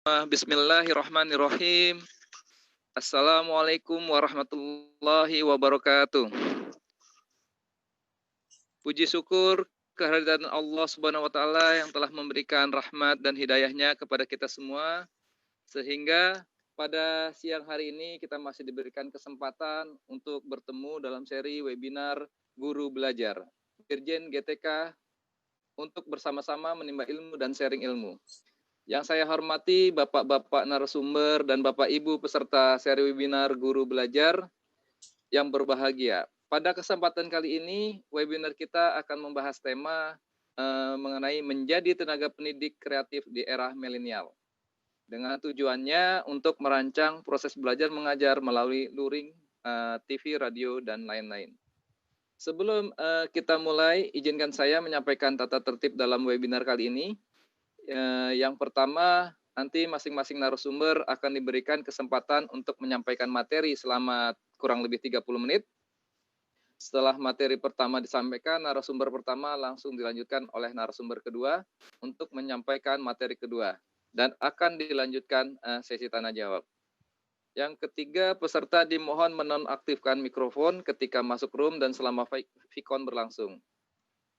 Bismillahirrahmanirrahim. Assalamualaikum warahmatullahi wabarakatuh. Puji syukur kehadiran Allah Subhanahu wa taala yang telah memberikan rahmat dan hidayahnya kepada kita semua, sehingga pada siang hari ini kita masih diberikan kesempatan untuk bertemu dalam seri webinar Guru Belajar Dirjen GTK untuk bersama-sama menimba ilmu dan sharing ilmu. Yang saya hormati Bapak-Bapak narasumber dan Bapak Ibu peserta seri webinar Guru Belajar yang berbahagia. Pada kesempatan kali ini, webinar kita akan membahas tema mengenai menjadi tenaga pendidik kreatif di era milenial. Dengan tujuannya untuk merancang proses belajar mengajar melalui luring, TV, radio, dan lain-lain. Sebelum kita mulai, izinkan saya menyampaikan tata tertib dalam webinar kali ini. Yang pertama, nanti masing-masing narasumber akan diberikan kesempatan untuk menyampaikan materi selama kurang lebih 30 menit. Setelah materi pertama disampaikan, narasumber pertama langsung dilanjutkan oleh narasumber kedua untuk menyampaikan materi kedua. Dan akan dilanjutkan sesi tanya jawab. Yang ketiga, peserta dimohon menonaktifkan mikrofon ketika masuk room dan selama VCon berlangsung.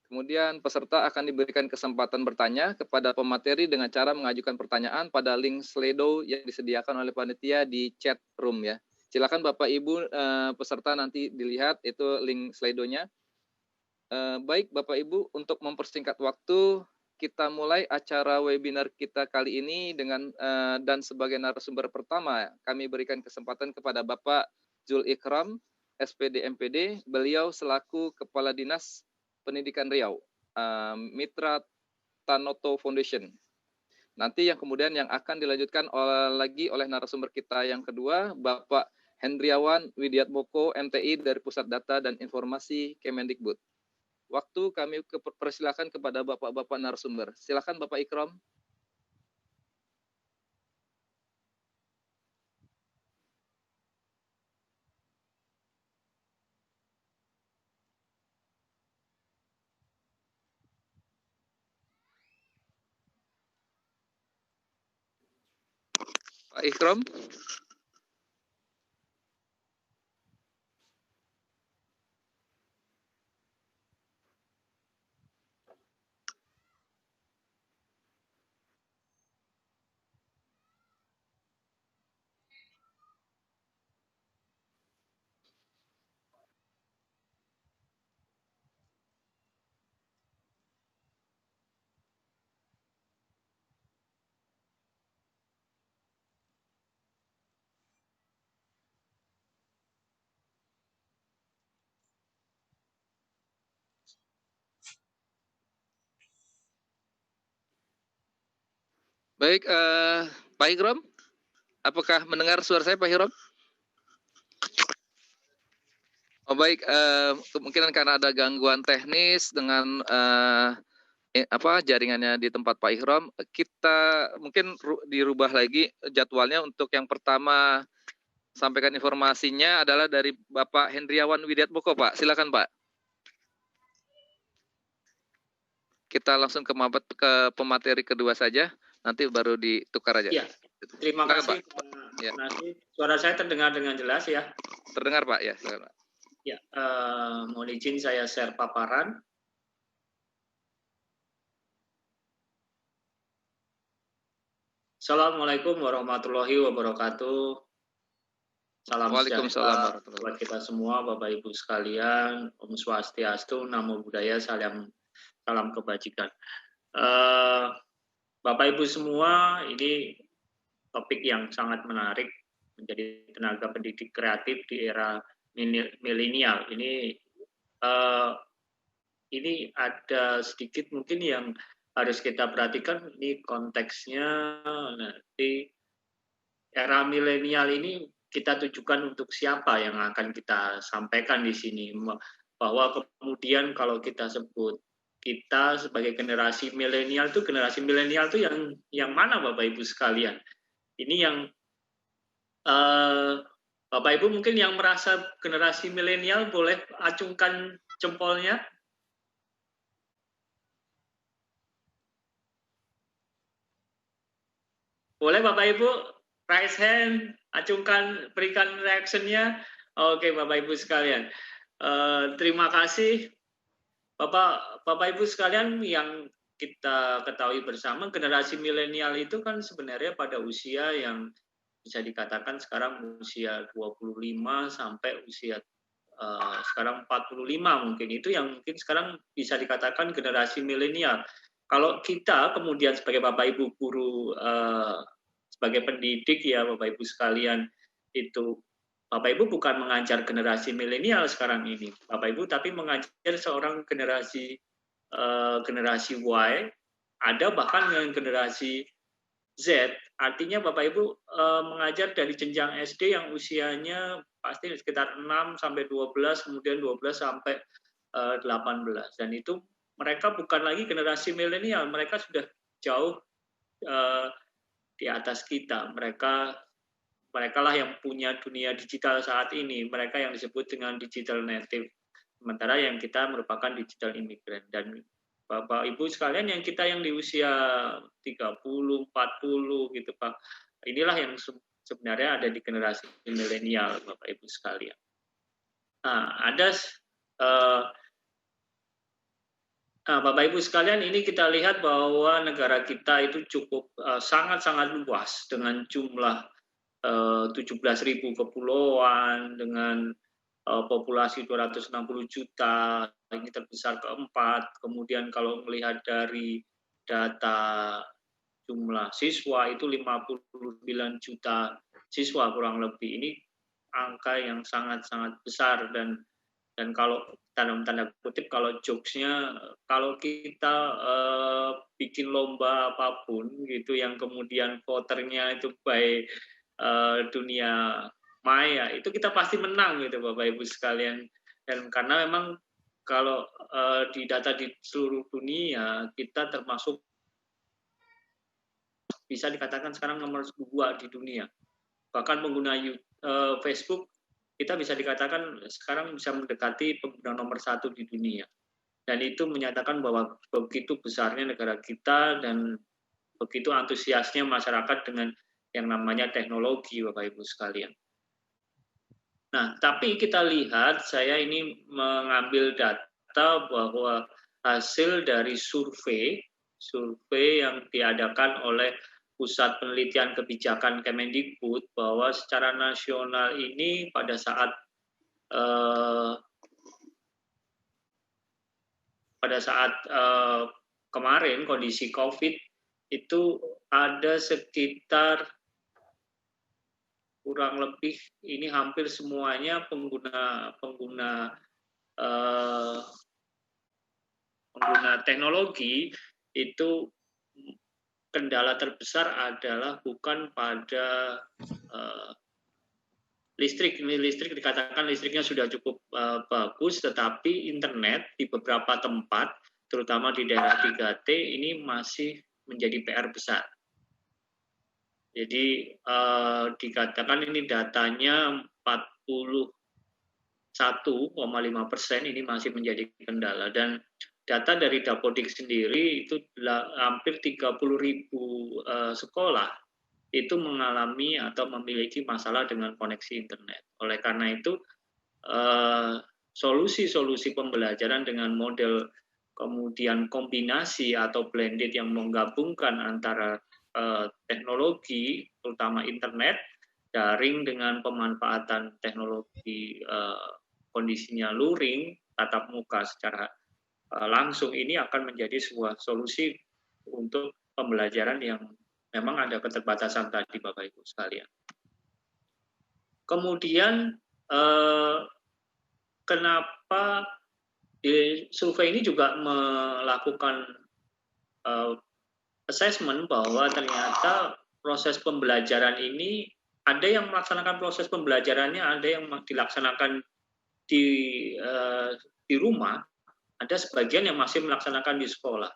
Kemudian peserta akan diberikan kesempatan bertanya kepada pemateri dengan cara mengajukan pertanyaan pada link Slido yang disediakan oleh panitia di chat room ya. Silakan Bapak Ibu peserta nanti dilihat itu link Slido-nya. Baik Bapak Ibu, untuk mempersingkat waktu, kita mulai acara webinar kita kali ini dengan dan sebagai narasumber pertama kami berikan kesempatan kepada Bapak Zul Ikram, SPD MPD, beliau selaku Kepala Dinas Pendidikan Riau, Mitra Tanoto Foundation. Nanti yang kemudian yang akan dilanjutkan lagi oleh narasumber kita yang kedua, Bapak Hendriawan Widiatmoko, MTI dari Pusat Data dan Informasi Kemendikbud. Waktu kami persilakan kepada Bapak-Bapak narasumber. Silakan Bapak Ikram. Pak Ikram. Baik, Pak Ikram, apakah mendengar suara saya Pak Ikram? Oh baik, kemungkinan karena ada gangguan teknis dengan jaringannya di tempat Pak Ikram, kita mungkin dirubah lagi jadwalnya. Untuk yang pertama sampaikan informasinya adalah dari Bapak Hendriawan Widiatmoko, Pak. Silakan Pak. Kita langsung ke pemateri kedua saja, nanti baru ditukar aja. Ya, terima kasih Pak. Ya. Suara saya terdengar dengan jelas ya? Terdengar Pak, ya. Silakan, Pak. Ya, mohon izin saya share paparan. Assalamualaikum warahmatullahi wabarakatuh. Salam sejahtera buat kita semua, Bapak Ibu sekalian. Om Swastiastu, Namo Buddhaya, salam kebajikan. Bapak Ibu semua, ini topik yang sangat menarik, menjadi tenaga pendidik kreatif di era milenial. Ini ada sedikit mungkin yang harus kita perhatikan. Ini konteksnya nanti era milenial ini kita tujukan untuk siapa yang akan kita sampaikan di sini, bahwa kemudian kalau kita sebut kita sebagai generasi milenial itu yang mana Bapak Ibu sekalian? Ini yang Bapak Ibu mungkin yang merasa generasi milenial boleh acungkan jempolnya. Boleh Bapak Ibu raise hand, acungkan, berikan reaction-nya. Oke Bapak Ibu sekalian. Terima kasih Bapak Ibu sekalian, yang kita ketahui bersama, generasi milenial itu kan sebenarnya pada usia yang bisa dikatakan sekarang usia 25 sampai usia sekarang 45 mungkin. Itu yang mungkin sekarang bisa dikatakan generasi milenial. Kalau kita kemudian sebagai Bapak Ibu guru, sebagai pendidik ya Bapak Ibu sekalian, itu Bapak Ibu bukan mengajar generasi milenial sekarang ini, Bapak Ibu, tapi mengajar seorang generasi Y, ada bahkan yang generasi Z. Artinya Bapak Ibu mengajar dari jenjang SD yang usianya pasti sekitar 6 sampai 12, kemudian 12 sampai 18. Dan itu mereka bukan lagi generasi milenial, mereka sudah jauh di atas kita. Mereka lah yang punya dunia digital saat ini. Mereka yang disebut dengan digital native. Sementara yang kita merupakan digital immigrant. Dan Bapak Ibu sekalian, yang kita yang di usia 30, 40 gitu Pak. Inilah yang sebenarnya ada di generasi milenial Bapak Ibu sekalian. Nah, Bapak Ibu sekalian, ini kita lihat bahwa negara kita itu cukup sangat-sangat luas dengan jumlah 17.000 kepulauan dengan populasi 260 juta, ini terbesar keempat. Kemudian kalau melihat dari data jumlah siswa itu 59 juta siswa kurang lebih. Ini angka yang sangat-sangat besar, dan kalau dalam tanda kutip, kalau jokesnya, kalau kita bikin lomba apapun gitu yang kemudian voternya itu by dunia maya, itu kita pasti menang gitu Bapak Ibu sekalian. Dan karena memang kalau di data di seluruh dunia, kita termasuk bisa dikatakan sekarang nomor 2 di dunia. Bahkan pengguna Facebook, kita bisa dikatakan sekarang bisa mendekati pengguna nomor 1 di dunia. Dan itu menyatakan bahwa begitu besarnya negara kita dan begitu antusiasnya masyarakat dengan yang namanya teknologi, Bapak Ibu sekalian. Nah, tapi kita lihat, saya ini mengambil data bahwa hasil dari survei yang diadakan oleh Pusat Penelitian Kebijakan Kemendikbud, bahwa secara nasional ini pada saat kemarin kondisi COVID itu ada sekitar kurang lebih ini hampir semuanya pengguna teknologi itu kendala terbesar adalah bukan pada listrik. Ini listrik dikatakan listriknya sudah cukup bagus, tetapi internet di beberapa tempat, terutama di daerah 3T, ini masih menjadi PR besar. Jadi dikatakan ini datanya 41,5% ini masih menjadi kendala, dan data dari Dapodik sendiri itu hampir 30.000 sekolah itu mengalami atau memiliki masalah dengan koneksi internet. Oleh karena itu solusi-solusi pembelajaran dengan model kemudian kombinasi atau blended yang menggabungkan antara teknologi, terutama internet, daring dengan pemanfaatan teknologi kondisinya luring, tatap muka secara langsung, ini akan menjadi sebuah solusi untuk pembelajaran yang memang ada keterbatasan tadi Bapak Ibu sekalian. Kemudian kenapa di survei ini juga melakukan assessment bahwa ternyata proses pembelajaran ini ada yang melaksanakan proses pembelajarannya, ada yang dilaksanakan di rumah, ada sebagian yang masih melaksanakan di sekolah.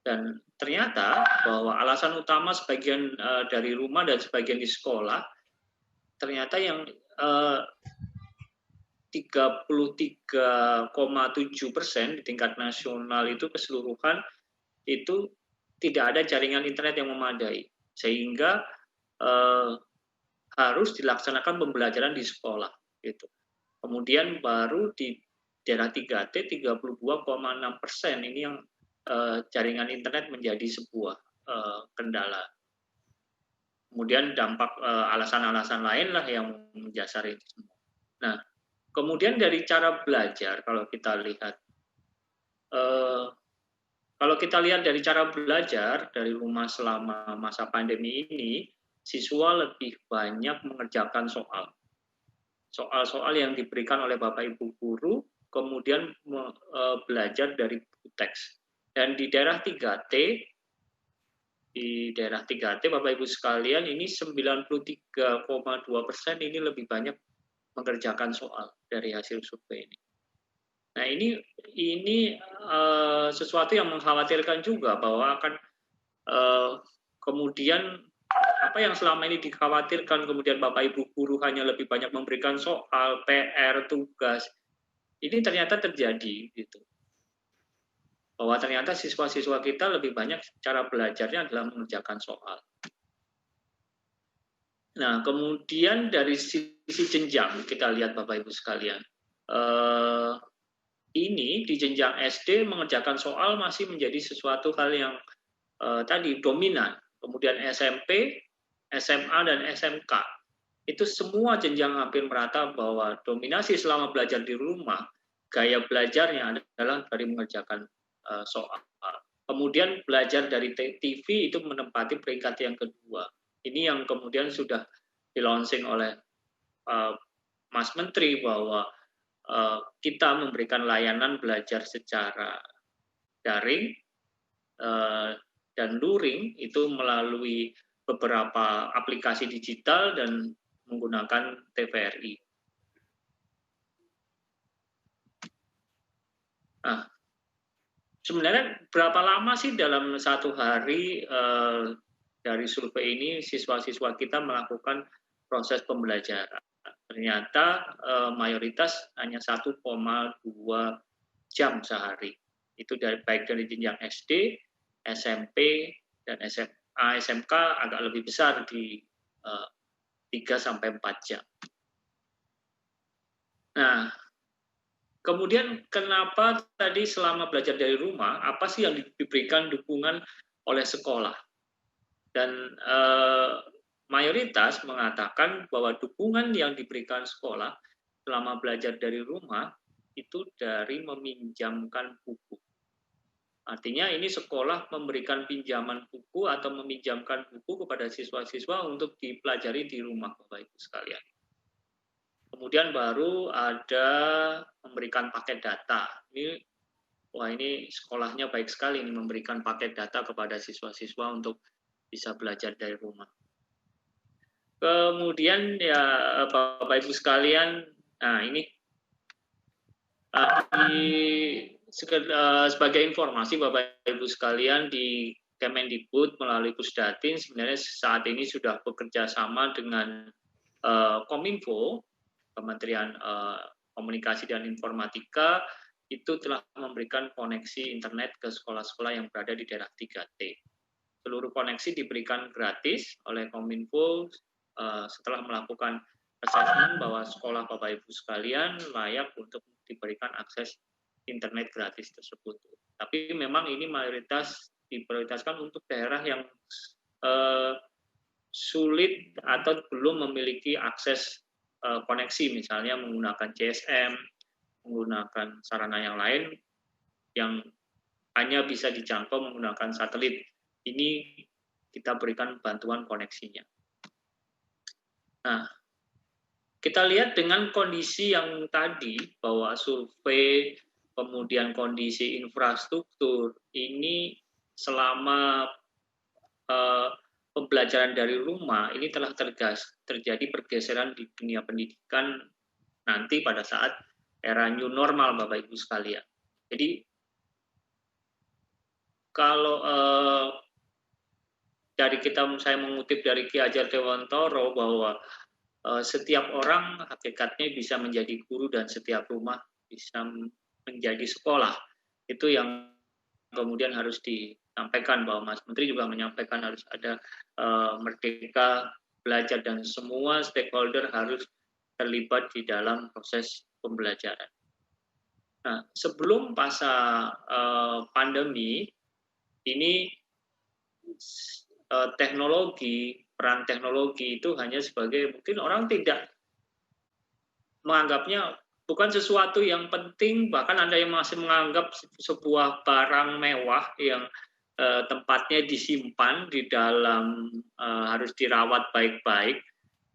Dan ternyata bahwa alasan utama sebagian dari rumah dan sebagian di sekolah, ternyata yang 33,7% di tingkat nasional itu keseluruhan itu tidak ada jaringan internet yang memadai. sehingga harus dilaksanakan pembelajaran di sekolah gitu. Kemudian baru di daerah 3T 32,6% ini yang jaringan internet menjadi sebuah kendala. Kemudian dampak alasan-alasan lain lah yang mendasari itu semua. Nah, kemudian dari cara belajar kalau kita lihat dari cara belajar dari rumah selama masa pandemi ini, siswa lebih banyak mengerjakan soal-soal yang diberikan oleh Bapak Ibu guru, kemudian belajar dari buku teks. Dan di daerah 3T, Bapak Ibu sekalian, ini 93,2% ini lebih banyak mengerjakan soal dari hasil survei ini. Nah, ini sesuatu yang mengkhawatirkan juga bahwa akan kemudian apa yang selama ini dikhawatirkan, kemudian Bapak Ibu guru hanya lebih banyak memberikan soal, PR, tugas, ini ternyata terjadi gitu. Bahwa ternyata siswa-siswa kita lebih banyak cara belajarnya adalah mengerjakan soal. Nah, kemudian dari sisi jenjang kita lihat Bapak Ibu sekalian, ini di jenjang SD mengerjakan soal masih menjadi sesuatu hal yang tadi dominan. Kemudian SMP, SMA, dan SMK itu semua jenjang hampir merata bahwa dominasi selama belajar di rumah, gaya belajarnya adalah dari mengerjakan soal. Kemudian belajar dari TV itu menempati peringkat yang kedua. Ini yang kemudian sudah di-launching oleh Mas Menteri bahwa kita memberikan layanan belajar secara daring dan luring itu melalui beberapa aplikasi digital dan menggunakan TVRI. Nah, sebenarnya berapa lama sih dalam satu hari dari survei ini siswa-siswa kita melakukan proses pembelajaran? Ternyata mayoritas hanya 1,2 jam sehari. Itu baik dari jenjang SD, SMP, dan SMA, SMK agak lebih besar di 3-4 jam. Nah, kemudian kenapa tadi selama belajar dari rumah, apa sih yang diberikan dukungan oleh sekolah? Dan mayoritas mengatakan bahwa dukungan yang diberikan sekolah selama belajar dari rumah itu dari meminjamkan buku. Artinya ini sekolah memberikan pinjaman buku atau meminjamkan buku kepada siswa-siswa untuk dipelajari di rumah Bapak Ibu sekalian. Kemudian baru ada memberikan paket data. Ini sekolahnya baik sekali ini memberikan paket data kepada siswa-siswa untuk bisa belajar dari rumah. Kemudian ya Bapak Ibu sekalian, nah ini sebagai informasi Bapak Ibu sekalian di Kemendikbud melalui Pusdatin sebenarnya saat ini sudah bekerja sama dengan Kominfo, Kementerian Komunikasi dan Informatika, itu telah memberikan koneksi internet ke sekolah-sekolah yang berada di daerah 3T. Seluruh koneksi diberikan gratis oleh Kominfo setelah melakukan assessment bahwa sekolah Bapak Ibu sekalian layak untuk diberikan akses internet gratis tersebut. Tapi memang ini mayoritas diprioritaskan untuk daerah yang sulit atau belum memiliki akses koneksi, misalnya menggunakan GSM, menggunakan sarana yang lain yang hanya bisa dijangkau menggunakan satelit. Ini kita berikan bantuan koneksinya. Nah, kita lihat dengan kondisi yang tadi bahwa survei, kemudian kondisi infrastruktur, ini selama pembelajaran dari rumah, ini telah terjadi pergeseran di dunia pendidikan nanti pada saat era new normal, Bapak Ibu sekalian. Jadi, kalau saya mengutip dari Ki Hajar Dewantoro bahwa setiap orang hakikatnya bisa menjadi guru dan setiap rumah bisa menjadi sekolah. Itu yang kemudian harus sampaikan bahwa Mas Menteri juga menyampaikan harus ada merdeka belajar dan semua stakeholder harus terlibat di dalam proses pembelajaran. Nah, sebelum masa pandemi ini peran teknologi itu hanya sebagai mungkin orang tidak menganggapnya bukan sesuatu yang penting, bahkan ada yang masih menganggap sebuah barang mewah yang tempatnya disimpan di dalam harus dirawat baik-baik.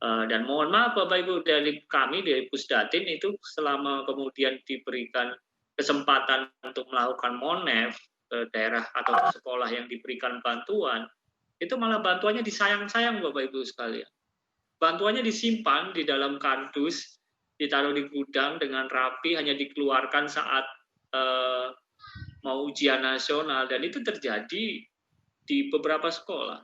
Dan mohon maaf Bapak Ibu dari kami dari Pusdatin itu selama kemudian diberikan kesempatan untuk melakukan monef ke daerah atau ke sekolah yang diberikan bantuan, itu malah bantuannya disayang-sayang Bapak Ibu sekalian. Bantuannya disimpan di dalam kardus, ditaruh di gudang dengan rapi, hanya dikeluarkan saat mau ujian nasional, dan itu terjadi di beberapa sekolah.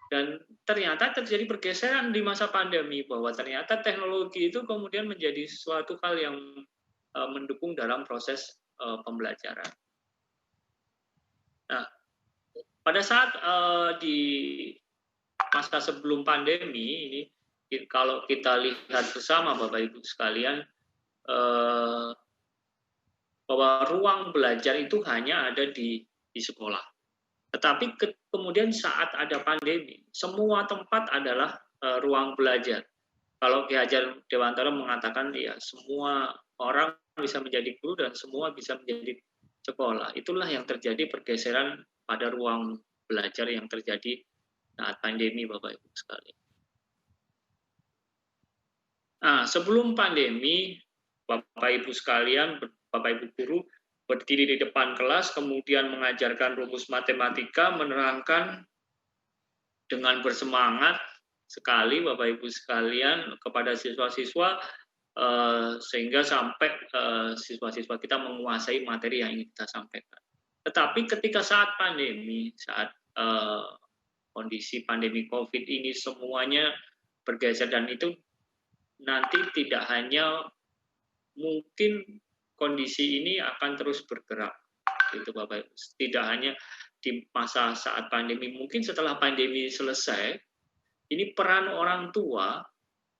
Dan ternyata terjadi pergeseran di masa pandemi, bahwa ternyata teknologi itu kemudian menjadi suatu hal yang mendukung dalam proses pembelajaran. Nah, pada saat di masa sebelum pandemi ini, kalau kita lihat bersama Bapak Ibu sekalian, bahwa ruang belajar itu hanya ada di sekolah. Tetapi kemudian saat ada pandemi, semua tempat adalah ruang belajar. Kalau Ki Hajar Dewantara mengatakan ya semua orang bisa menjadi guru dan semua bisa menjadi sekolah. Itulah yang terjadi pergeseran pada ruang belajar yang terjadi saat pandemi Bapak Ibu sekalian. Nah, sebelum pandemi, Bapak Ibu sekalian, Bapak Ibu guru berdiri di depan kelas, kemudian mengajarkan rumus matematika, menerangkan dengan bersemangat sekali Bapak Ibu sekalian kepada siswa-siswa, sehingga sampai siswa-siswa kita menguasai materi yang ingin kita sampaikan. Tetapi ketika saat pandemi, saat kondisi pandemi COVID ini semuanya bergeser, dan itu nanti tidak hanya mungkin kondisi ini akan terus bergerak, itu Bapak Ibu. Tidak hanya di masa saat pandemi, mungkin setelah pandemi selesai, ini peran orang tua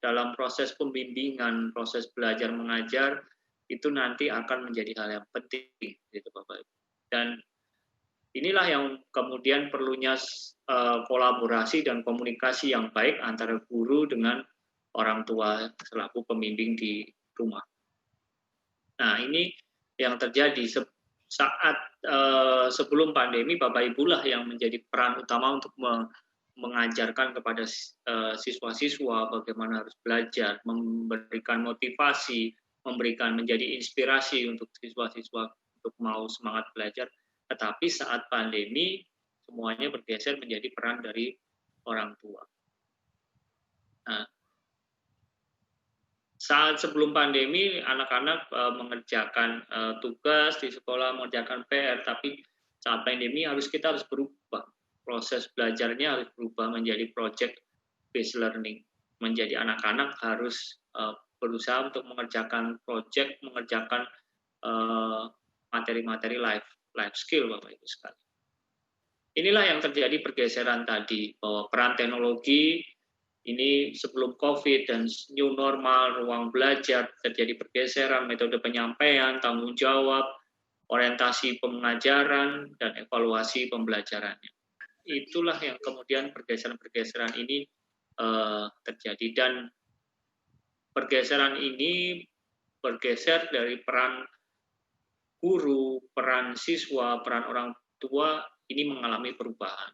dalam proses pembimbingan, proses belajar mengajar itu nanti akan menjadi hal yang penting, gitu Bapak Ibu. Dan inilah yang kemudian perlunya kolaborasi dan komunikasi yang baik antara guru dengan orang tua selaku pembimbing di rumah. Nah, ini yang terjadi saat sebelum pandemi, Bapak Ibu lah yang menjadi peran utama untuk mengajarkan kepada siswa-siswa bagaimana harus belajar, memberikan motivasi, memberikan menjadi inspirasi untuk siswa-siswa untuk mau semangat belajar. Tetapi saat pandemi, semuanya bergeser menjadi peran dari orang tua. Nah, saat sebelum pandemi, anak-anak mengerjakan tugas di sekolah, mengerjakan PR, tapi saat pandemi kita harus berubah. Proses belajarnya harus berubah menjadi project based learning. Menjadi anak-anak harus berusaha untuk mengerjakan project, mengerjakan materi-materi life skill, Bapak Ibu sekalian. Inilah yang terjadi pergeseran tadi, bahwa peran teknologi ini sebelum COVID dan new normal, ruang belajar, terjadi pergeseran, metode penyampaian, tanggung jawab, orientasi pengajaran, dan evaluasi pembelajarannya. Itulah yang kemudian pergeseran-pergeseran ini terjadi. Dan pergeseran ini bergeser dari peran guru, peran siswa, peran orang tua, ini mengalami perubahan.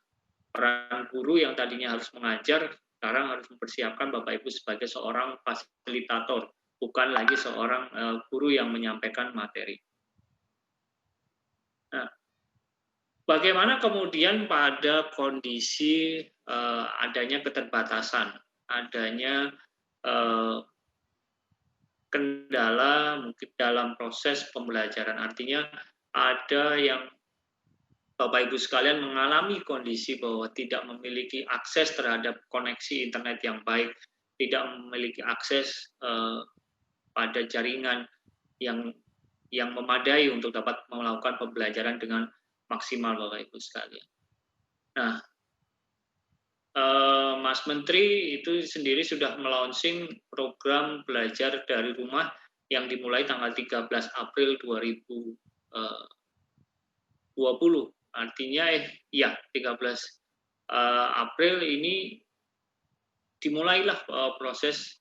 Peran guru yang tadinya harus mengajar, sekarang harus mempersiapkan Bapak Ibu sebagai seorang fasilitator, bukan lagi seorang guru yang menyampaikan materi. Nah, bagaimana kemudian pada kondisi adanya keterbatasan, adanya kendala mungkin dalam proses pembelajaran, artinya ada yang Bapak Ibu sekalian mengalami kondisi bahwa tidak memiliki akses terhadap koneksi internet yang baik, tidak memiliki akses pada jaringan yang memadai untuk dapat melakukan pembelajaran dengan maksimal Bapak Ibu sekalian. Nah, Mas Menteri itu sendiri sudah melaunching program belajar dari rumah yang dimulai tanggal 13 April 2020. Artinya 13 April ini dimulailah proses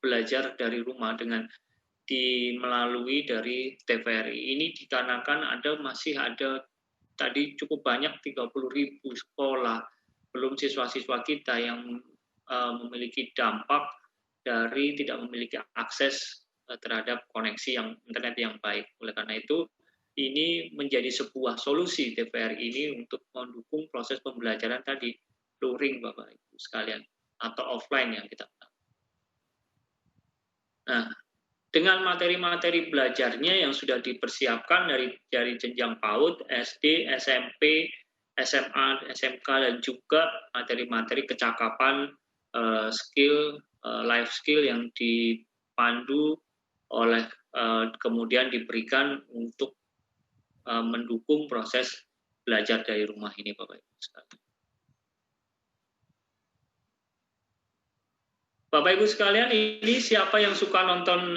belajar dari rumah dengan melalui dari TVRI. Ini dikarenakan masih ada tadi cukup banyak 30.000 sekolah, belum siswa-siswa kita yang memiliki dampak dari tidak memiliki akses terhadap koneksi internet yang baik. Oleh karena itu, ini menjadi sebuah solusi TVRI ini untuk mendukung proses pembelajaran tadi, luring Bapak Ibu sekalian, atau offline yang kita tahu. Nah, dengan materi-materi belajarnya yang sudah dipersiapkan dari jenjang PAUD, SD, SMP, SMA, SMK, dan juga materi-materi kecakapan, skill, life skill yang dipandu oleh kemudian diberikan untuk mendukung proses belajar dari rumah ini, Bapak Ibu sekalian. Bapak Ibu sekalian, ini siapa yang suka nonton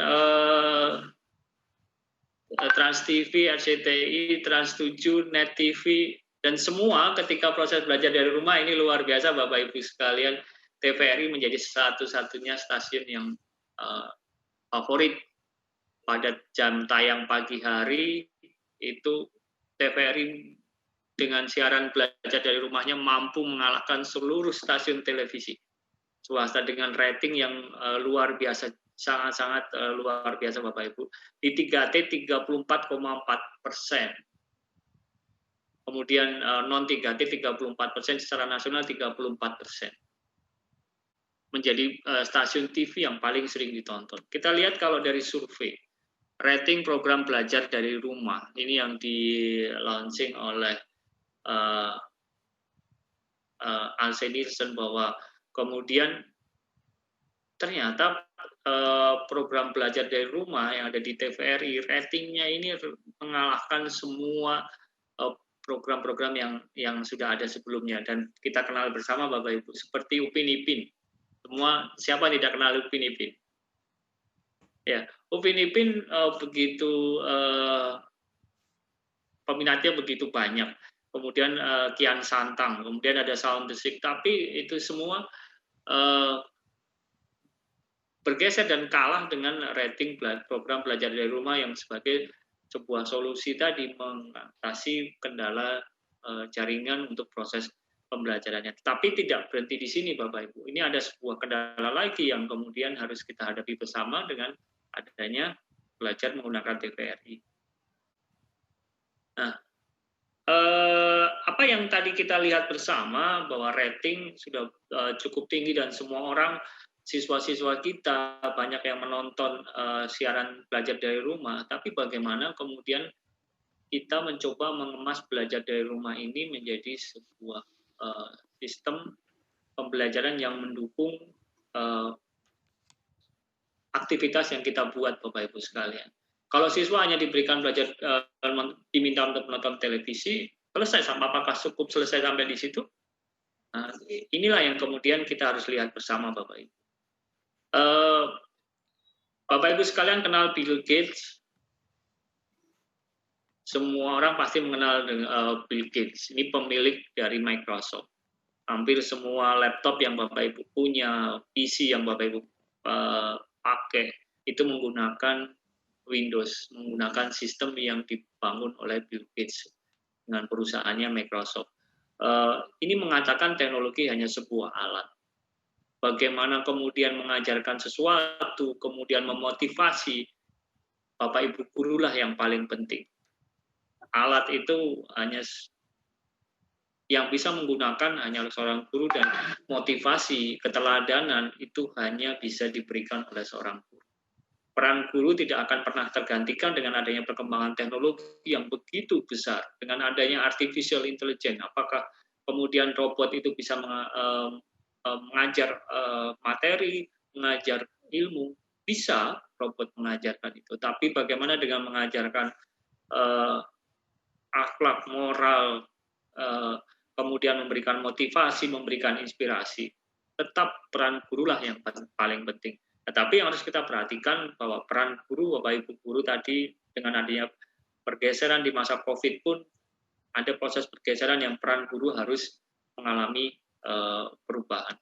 Trans TV, RCTI, Trans 7, Net TV, dan semua ketika proses belajar dari rumah ini luar biasa Bapak Ibu sekalian. TVRI menjadi satu-satunya stasiun yang favorit pada jam tayang pagi hari. Itu TVRI dengan siaran belajar dari rumahnya mampu mengalahkan seluruh stasiun televisi swasta dengan rating yang luar biasa, sangat-sangat luar biasa Bapak Ibu. Di 3T 34,4%. Kemudian non 3T 34%, secara nasional 34%. Menjadi stasiun TV yang paling sering ditonton. Kita lihat kalau dari survei, rating program belajar dari rumah, ini yang di-launching oleh Alse Nielsen, bahwa kemudian ternyata program belajar dari rumah yang ada di TVRI ratingnya ini mengalahkan semua program-program yang sudah ada sebelumnya, dan kita kenal bersama Bapak Ibu seperti Upin Ipin. Siapa tidak kenal Upin Ipin? Ya, Upin Ipin begitu peminatnya begitu banyak. Kemudian Kian Santang, kemudian ada Sound the Sick, tapi itu semua bergeser dan kalah dengan rating program belajar dari rumah yang sebagai sebuah solusi tadi mengatasi kendala jaringan untuk proses pembelajarannya. Tapi tidak berhenti di sini Bapak Ibu. Ini ada sebuah kendala lagi yang kemudian harus kita hadapi bersama dengan adanya belajar menggunakan TVRI. Nah, apa yang tadi kita lihat bersama bahwa rating sudah cukup tinggi dan semua orang, siswa-siswa kita banyak yang menonton siaran belajar dari rumah, tapi bagaimana kemudian kita mencoba mengemas belajar dari rumah ini menjadi sebuah sistem pembelajaran yang mendukung aktivitas yang kita buat Bapak Ibu sekalian. Kalau siswa hanya diberikan belajar, diminta untuk menonton televisi, selesai, apakah cukup selesai sampai di situ? Nah, inilah yang kemudian kita harus lihat bersama Bapak Ibu. Bapak Ibu sekalian kenal Bill Gates? Semua orang pasti mengenal Bill Gates. Ini pemilik dari Microsoft. Hampir semua laptop yang Bapak Ibu punya, PC yang Bapak Ibu pakai, itu menggunakan Windows, menggunakan sistem yang dibangun oleh Bill Gates dengan perusahaannya Microsoft. Ini mengatakan teknologi hanya sebuah alat. Bagaimana kemudian mengajarkan sesuatu, kemudian memotivasi, Bapak Ibu gurulah yang paling penting. Alat itu hanya yang bisa menggunakan hanya seorang guru, dan motivasi, keteladanan itu hanya bisa diberikan oleh seorang guru. Peran guru tidak akan pernah tergantikan dengan adanya perkembangan teknologi yang begitu besar. Dengan adanya artificial intelligence, apakah kemudian robot itu bisa mengajar materi, mengajar ilmu? Bisa robot mengajarkan itu. Tapi bagaimana dengan mengajarkan akhlak, moral, kemudian memberikan motivasi, memberikan inspirasi, tetap peran gurulah yang paling penting. Tetapi yang harus kita perhatikan bahwa peran guru, Bapak Ibu guru tadi dengan adanya pergeseran di masa COVID pun ada proses pergeseran yang peran guru harus mengalami perubahan.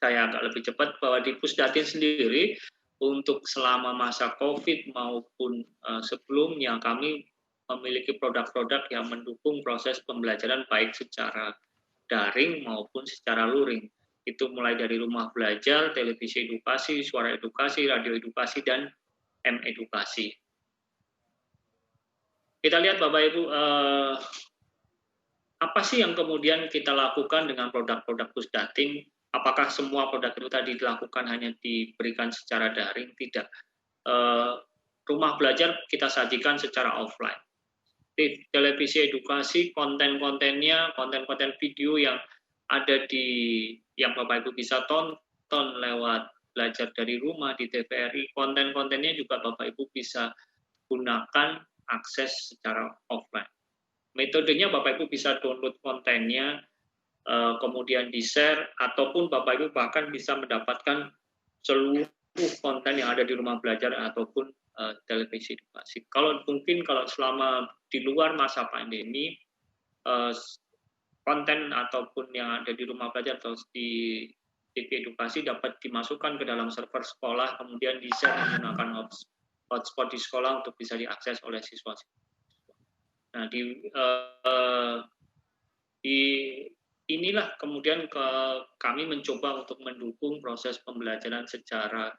Saya agak lebih cepat bahwa di Pusdatin sendiri untuk selama masa COVID maupun sebelumnya kami memiliki produk-produk yang mendukung proses pembelajaran baik secara daring maupun secara luring. Itu mulai dari rumah belajar, televisi edukasi, suara edukasi, radio edukasi, dan M-edukasi. Kita lihat Bapak Ibu, apa sih yang kemudian kita lakukan dengan produk-produk Pusdatin? Apakah semua produk itu tadi dilakukan hanya diberikan secara daring? Tidak. Rumah belajar kita sajikan secara offline. Televisi edukasi, konten-kontennya, konten-konten video yang ada yang Bapak Ibu bisa tonton lewat belajar dari rumah di TVRI, konten-kontennya juga Bapak Ibu bisa gunakan akses secara offline. Metodenya Bapak Ibu bisa download kontennya, kemudian di-share, ataupun Bapak Ibu bahkan bisa mendapatkan seluruh konten yang ada di rumah belajar ataupun televisi edukasi. Kalau selama di luar masa pandemi, konten ataupun yang ada di rumah belajar atau di TV edukasi dapat dimasukkan ke dalam server sekolah, kemudian di-share menggunakan hotspot di sekolah untuk bisa diakses oleh siswa. Nah, inilah kemudian kami mencoba untuk mendukung proses pembelajaran secara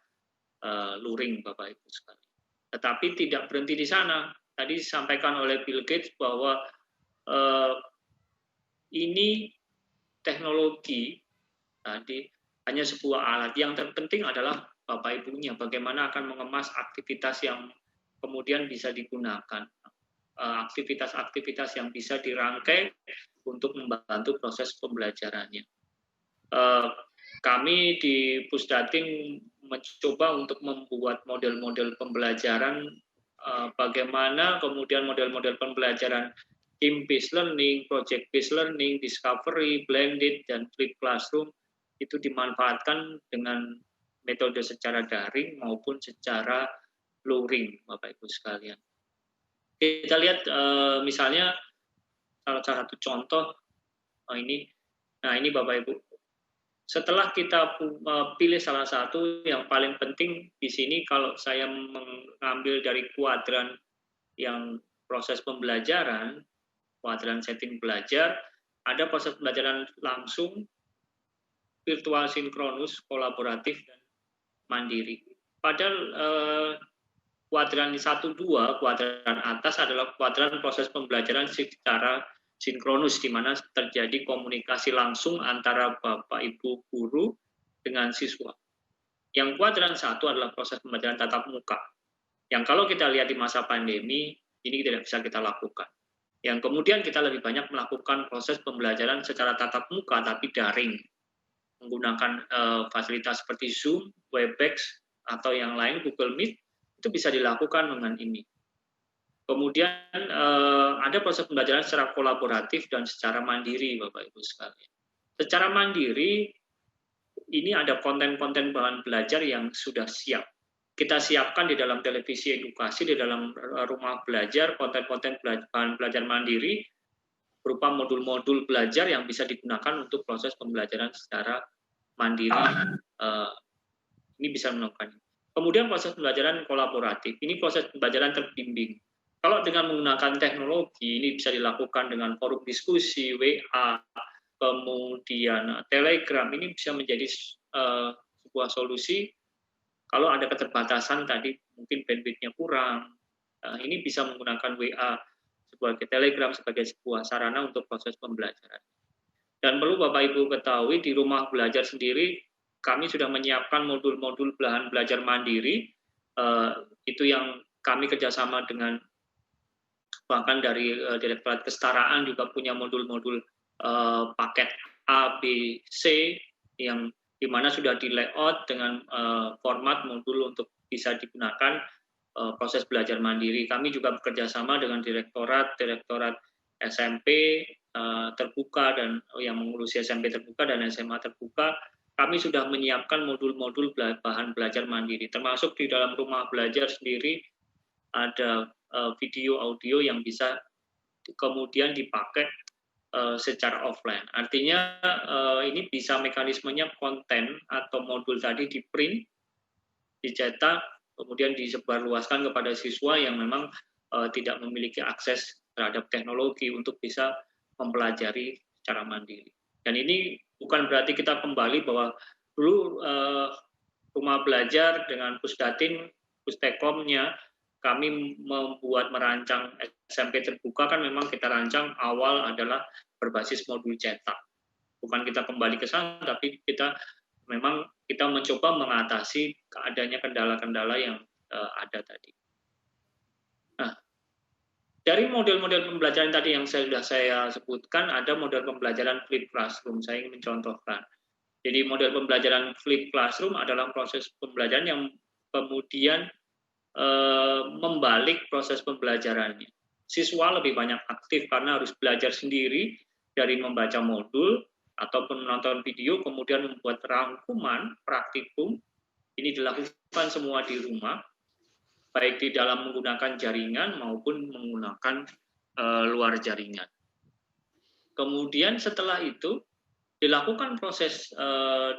luring, Bapak Ibu sekalian. Tetapi tidak berhenti di sana. Tadi disampaikan oleh Bill Gates bahwa ini teknologi tadi hanya sebuah alat. Yang terpenting adalah Bapak Ibunya, bagaimana akan mengemas aktivitas yang kemudian bisa digunakan. Aktivitas-aktivitas yang bisa dirangkai untuk membantu proses pembelajarannya. Kami di Pusdatin mencoba untuk membuat model-model pembelajaran, bagaimana kemudian model-model pembelajaran team-based learning, project-based learning, discovery, blended, dan flipped classroom itu dimanfaatkan dengan metode secara daring maupun secara luring, Bapak Ibu sekalian. Kita lihat misalnya salah satu contoh ini. Nah, ini Bapak Ibu. Setelah kita pilih salah satu yang paling penting di sini, kalau saya mengambil dari kuadran yang proses pembelajaran, kuadran setting belajar, ada proses pembelajaran langsung, virtual sinkronus, kolaboratif, dan mandiri. Padahal kuadran 1-2, kuadran atas adalah kuadran proses pembelajaran secara sinkronus, di mana terjadi komunikasi langsung antara Bapak Ibu guru dengan siswa. Yang kuadran 1 adalah proses pembelajaran tatap muka. Yang kalau kita lihat di masa pandemi, ini tidak bisa kita lakukan. Yang kemudian kita lebih banyak melakukan proses pembelajaran secara tatap muka, tapi daring. Menggunakan fasilitas seperti Zoom, Webex, atau yang lain, Google Meet, itu bisa dilakukan dengan ini. Kemudian ada proses pembelajaran secara kolaboratif dan secara mandiri, Bapak Ibu sekalian. Secara mandiri, ini ada konten-konten bahan belajar yang sudah siap. Kita siapkan di dalam televisi edukasi, di dalam rumah belajar, konten-konten bahan belajar mandiri, berupa modul-modul belajar yang bisa digunakan untuk proses pembelajaran secara mandiri. Ini bisa melakukan. Kemudian proses pembelajaran kolaboratif, ini proses pembelajaran terbimbing. Kalau dengan menggunakan teknologi, ini bisa dilakukan dengan forum diskusi, WA, kemudian Telegram, ini bisa menjadi sebuah solusi. Kalau ada keterbatasan tadi, mungkin bandwidth-nya kurang, ini bisa menggunakan WA sebagai Telegram sebagai sebuah sarana untuk proses pembelajaran. Dan perlu Bapak Ibu ketahui, di rumah belajar sendiri, kami sudah menyiapkan modul-modul bahan belajar mandiri, itu yang kami kerjasama dengan bahkan dari Direktorat Kesetaraan juga punya modul-modul paket A, B, C yang dimana sudah di layout dengan format modul untuk bisa digunakan proses belajar mandiri. Kami juga bekerja sama dengan direktorat SMP terbuka dan yang mengurusi SMP terbuka dan SMA terbuka. Kami sudah menyiapkan modul-modul bahan belajar mandiri, termasuk di dalam rumah belajar sendiri ada video audio yang bisa kemudian dipakai secara offline. Artinya ini bisa mekanismenya konten atau modul tadi di print, dicetak, kemudian disebarluaskan kepada siswa yang memang tidak memiliki akses terhadap teknologi untuk bisa mempelajari secara mandiri. Dan ini bukan berarti kita kembali bahwa dulu rumah belajar dengan Pusdatin, Pustekomnya, kami merancang SMP terbuka kan memang kita rancang awal adalah berbasis modul cetak. Bukan kita kembali ke sana, tapi kita mencoba mengatasi adanya kendala-kendala yang ada tadi. Nah, dari model-model pembelajaran tadi yang sudah saya sebutkan, ada model pembelajaran flip classroom. Saya ingin mencontohkan. Jadi model pembelajaran flip classroom adalah proses pembelajaran yang kemudian membalik proses pembelajarannya. Siswa lebih banyak aktif karena harus belajar sendiri dari membaca modul ataupun menonton video, kemudian membuat rangkuman praktikum. Ini dilakukan semua di rumah, baik di dalam menggunakan jaringan maupun menggunakan luar jaringan. Kemudian setelah itu dilakukan proses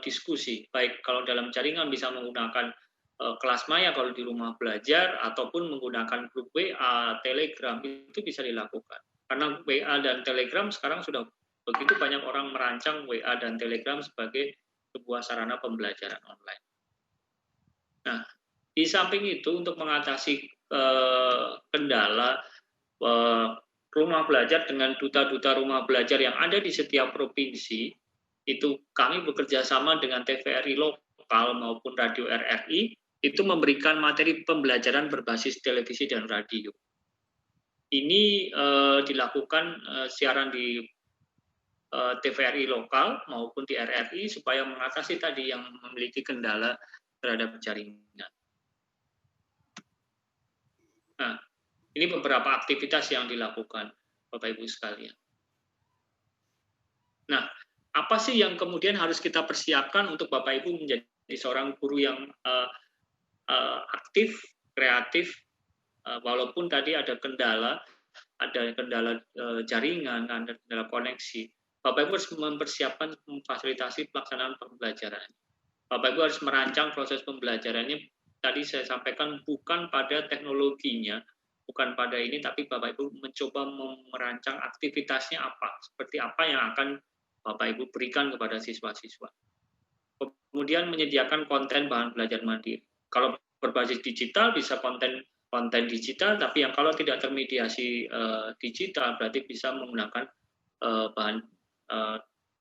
diskusi, baik kalau dalam jaringan bisa menggunakan kelas maya kalau di rumah belajar, ataupun menggunakan grup WA, Telegram, itu bisa dilakukan. Karena WA dan Telegram sekarang sudah begitu banyak orang merancang WA dan Telegram sebagai sebuah sarana pembelajaran online. Nah, di samping itu untuk mengatasi kendala rumah belajar dengan duta-duta rumah belajar yang ada di setiap provinsi, itu kami bekerja sama dengan TVRI lokal maupun Radio RRI, itu memberikan materi pembelajaran berbasis televisi dan radio. Ini dilakukan siaran di TVRI lokal maupun di RRI supaya mengatasi tadi yang memiliki kendala terhadap jaringan. Nah, ini beberapa aktivitas yang dilakukan, Bapak Ibu sekalian. Nah, apa sih yang kemudian harus kita persiapkan untuk Bapak Ibu menjadi seorang guru yang aktif, kreatif, walaupun tadi ada kendala jaringan, ada kendala koneksi. Bapak Ibu harus mempersiapkan memfasilitasi pelaksanaan pembelajaran. Bapak Ibu harus merancang proses pembelajarannya. Tadi saya sampaikan bukan pada teknologinya, bukan pada ini, tapi Bapak Ibu mencoba merancang aktivitasnya apa, seperti apa yang akan Bapak Ibu berikan kepada siswa-siswa. Kemudian menyediakan konten bahan belajar mandiri. Kalau berbasis digital bisa konten digital, tapi yang kalau tidak termediasi digital berarti bisa menggunakan bahan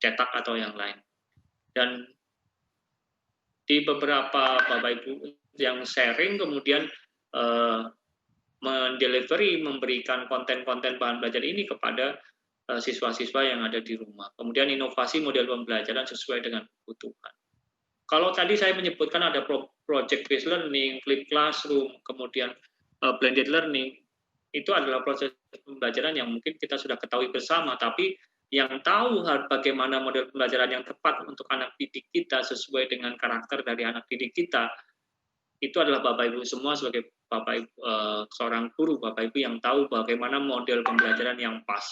cetak atau yang lain. Dan di beberapa Bapak Ibu yang sharing kemudian memberikan konten-konten bahan belajar ini kepada siswa-siswa yang ada di rumah. Kemudian inovasi model pembelajaran sesuai dengan kebutuhan. Kalau tadi saya menyebutkan ada project-based learning, flip classroom, kemudian blended learning, itu adalah proses pembelajaran yang mungkin kita sudah ketahui bersama, tapi yang tahu bagaimana model pembelajaran yang tepat untuk anak didik kita sesuai dengan karakter dari anak didik kita, itu adalah Bapak Ibu semua sebagai Bapak Ibu, seorang guru, Bapak Ibu yang tahu bagaimana model pembelajaran yang pas.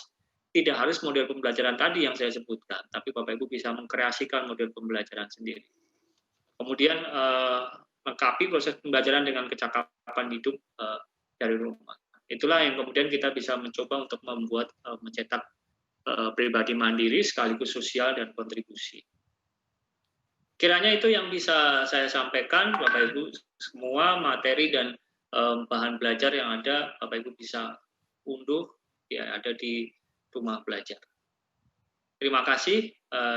Tidak harus model pembelajaran tadi yang saya sebutkan, tapi Bapak Ibu bisa mengkreasikan model pembelajaran sendiri. Kemudian lengkapi proses pembelajaran dengan kecakapan hidup dari rumah. Itulah yang kemudian kita bisa mencoba untuk membuat mencetak pribadi mandiri sekaligus sosial dan kontribusi. Kiranya itu yang bisa saya sampaikan, Bapak Ibu semua materi dan bahan belajar yang ada, Bapak Ibu bisa unduh, ya ada di rumah belajar. Terima kasih.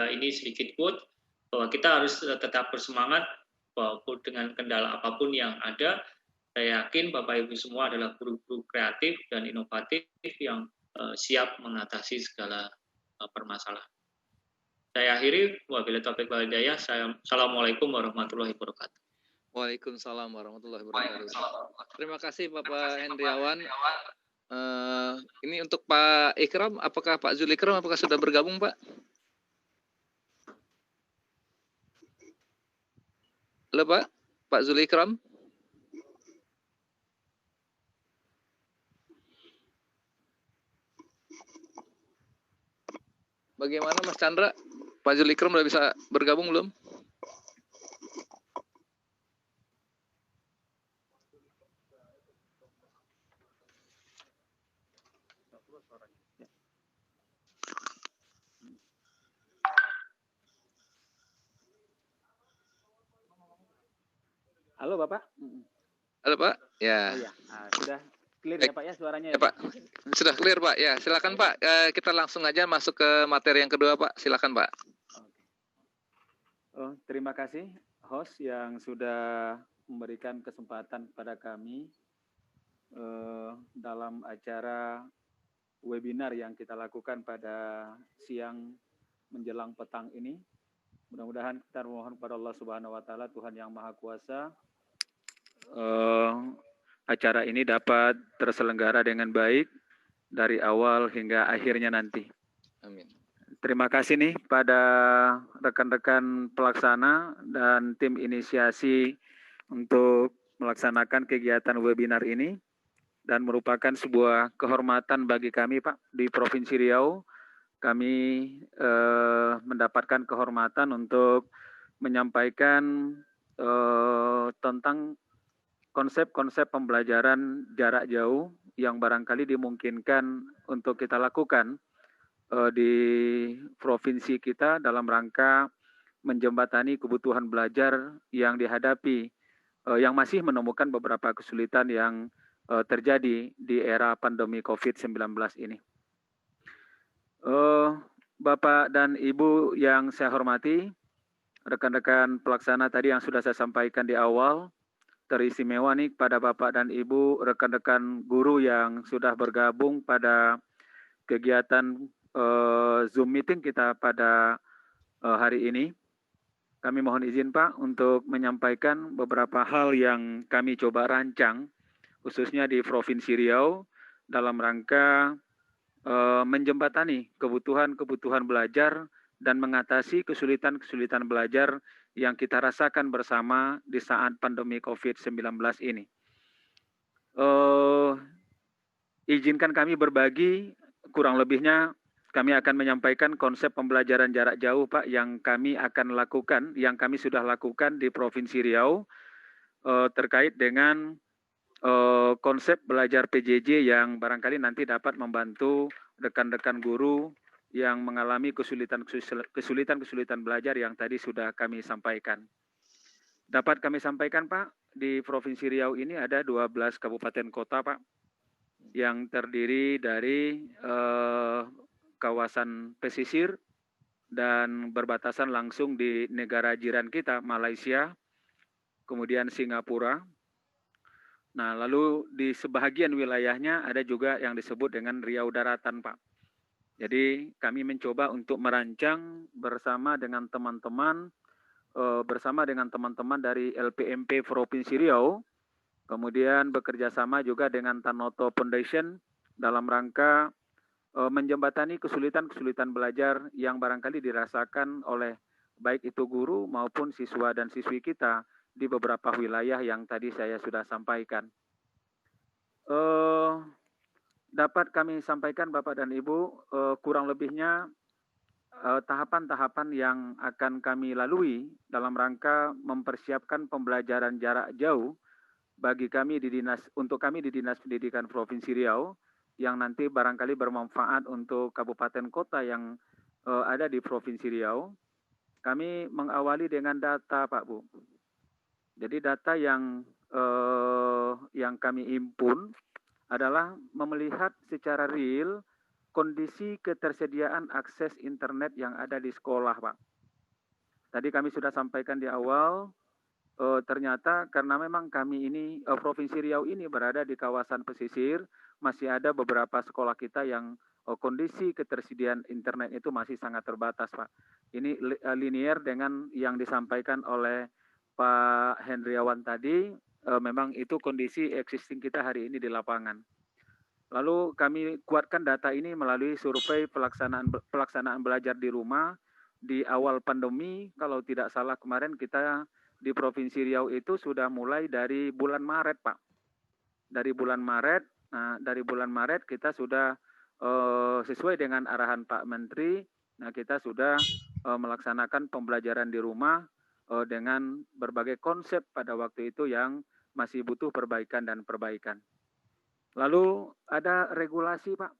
Ini sedikit quote bahwa kita harus tetap bersemangat walaupun dengan kendala apapun yang ada. Saya yakin Bapak Ibu semua adalah guru-guru kreatif dan inovatif yang siap mengatasi segala permasalahan. Saya akhiri, wabillahi taufiq wal hidayah. Assalamualaikum warahmatullahi wabarakatuh. Waalaikumsalam warahmatullahi wabarakatuh. Terima kasih Bapak Hendriawan. Ini untuk Pak Ikram, apakah Pak Zulikram apakah sudah bergabung Pak? Halo Pak Zulikram. Bagaimana Mas Chandra? Pak Zulikram udah bisa bergabung belum? Halo Bapak. Halo Pak. Ya. Oh ya, sudah clear ya Pak ya suaranya ya Pak. Sudah clear Pak. Ya, silakan Pak. Kita langsung aja masuk ke materi yang kedua Pak. Silakan Pak. Oh, terima kasih host yang sudah memberikan kesempatan pada kami dalam acara webinar yang kita lakukan pada siang menjelang petang ini. Mudah-mudahan kita mohon kepada Allah Subhanahu wa taala, Tuhan yang Maha Kuasa, acara ini dapat terselenggara dengan baik dari awal hingga akhirnya nanti. Amin. Terima kasih nih pada rekan-rekan pelaksana dan tim inisiasi untuk melaksanakan kegiatan webinar ini, dan merupakan sebuah kehormatan bagi kami Pak di Provinsi Riau. Kami mendapatkan kehormatan untuk menyampaikan tentang konsep-konsep pembelajaran jarak jauh yang barangkali dimungkinkan untuk kita lakukan di provinsi kita dalam rangka menjembatani kebutuhan belajar yang dihadapi, yang masih menemukan beberapa kesulitan yang terjadi di era pandemi COVID-19 ini. Bapak dan Ibu yang saya hormati, rekan-rekan pelaksana tadi yang sudah saya sampaikan di awal, teristimewa nih pada Bapak dan Ibu, rekan-rekan guru yang sudah bergabung pada kegiatan Zoom meeting kita pada hari ini. Kami mohon izin Pak untuk menyampaikan beberapa hal yang kami coba rancang, khususnya di Provinsi Riau, dalam rangka menjembatani kebutuhan-kebutuhan belajar dan mengatasi kesulitan-kesulitan belajar yang kita rasakan bersama di saat pandemi COVID-19 ini. Izinkan kami berbagi, kurang lebihnya kami akan menyampaikan konsep pembelajaran jarak jauh Pak yang kami akan lakukan, yang kami sudah lakukan di Provinsi Riau terkait dengan konsep belajar PJJ yang barangkali nanti dapat membantu rekan-rekan guru yang mengalami kesulitan belajar yang tadi sudah kami sampaikan. Dapat kami sampaikan Pak, di Provinsi Riau ini ada 12 kabupaten kota Pak, yang terdiri dari kawasan pesisir dan berbatasan langsung di negara jiran kita, Malaysia, kemudian Singapura. Nah, lalu di sebahagian wilayahnya ada juga yang disebut dengan Riau Daratan, Pak. Jadi kami mencoba untuk merancang bersama dengan teman-teman dari LPMP Provinsi Riau, kemudian bekerja sama juga dengan Tanoto Foundation dalam rangka menjembatani kesulitan-kesulitan belajar yang barangkali dirasakan oleh baik itu guru maupun siswa dan siswi kita di beberapa wilayah yang tadi saya sudah sampaikan. Dapat kami sampaikan Bapak dan Ibu, kurang lebihnya tahapan-tahapan yang akan kami lalui dalam rangka mempersiapkan pembelajaran jarak jauh bagi kami untuk kami di Dinas Pendidikan Provinsi Riau, yang nanti barangkali bermanfaat untuk kabupaten kota yang ada di Provinsi Riau. Kami mengawali dengan data Pak Bu. Jadi data yang kami impun adalah melihat secara real kondisi ketersediaan akses internet yang ada di sekolah Pak. Tadi kami sudah sampaikan di awal, ternyata karena memang kami ini, Provinsi Riau ini berada di kawasan pesisir, masih ada beberapa sekolah kita yang kondisi ketersediaan internet itu masih sangat terbatas Pak. Ini linear dengan yang disampaikan oleh Pak Hendriawan tadi, memang itu kondisi existing kita hari ini di lapangan. Lalu kami kuatkan data ini melalui survei pelaksanaan belajar di rumah di awal pandemi. Kalau tidak salah kemarin kita di Provinsi Riau itu sudah mulai dari bulan Maret, Pak. Dari bulan Maret, nah dari bulan Maret kita sudah sesuai dengan arahan Pak Menteri, nah kita sudah melaksanakan pembelajaran di rumah dengan berbagai konsep pada waktu itu yang masih butuh perbaikan dan perbaikan. Lalu ada regulasi Pak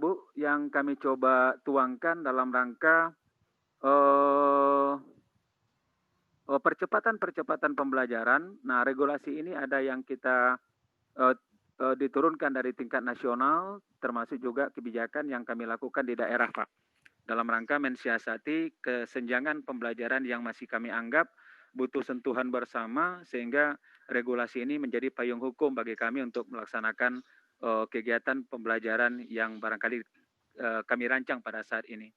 Bu, yang kami coba tuangkan dalam rangka percepatan pembelajaran. Nah, regulasi ini ada yang kita diturunkan dari tingkat nasional, termasuk juga kebijakan yang kami lakukan di daerah Pak. Dalam rangka mensiasati kesenjangan pembelajaran yang masih kami anggap butuh sentuhan bersama, sehingga regulasi ini menjadi payung hukum bagi kami untuk melaksanakan kegiatan pembelajaran yang barangkali kami rancang pada saat ini.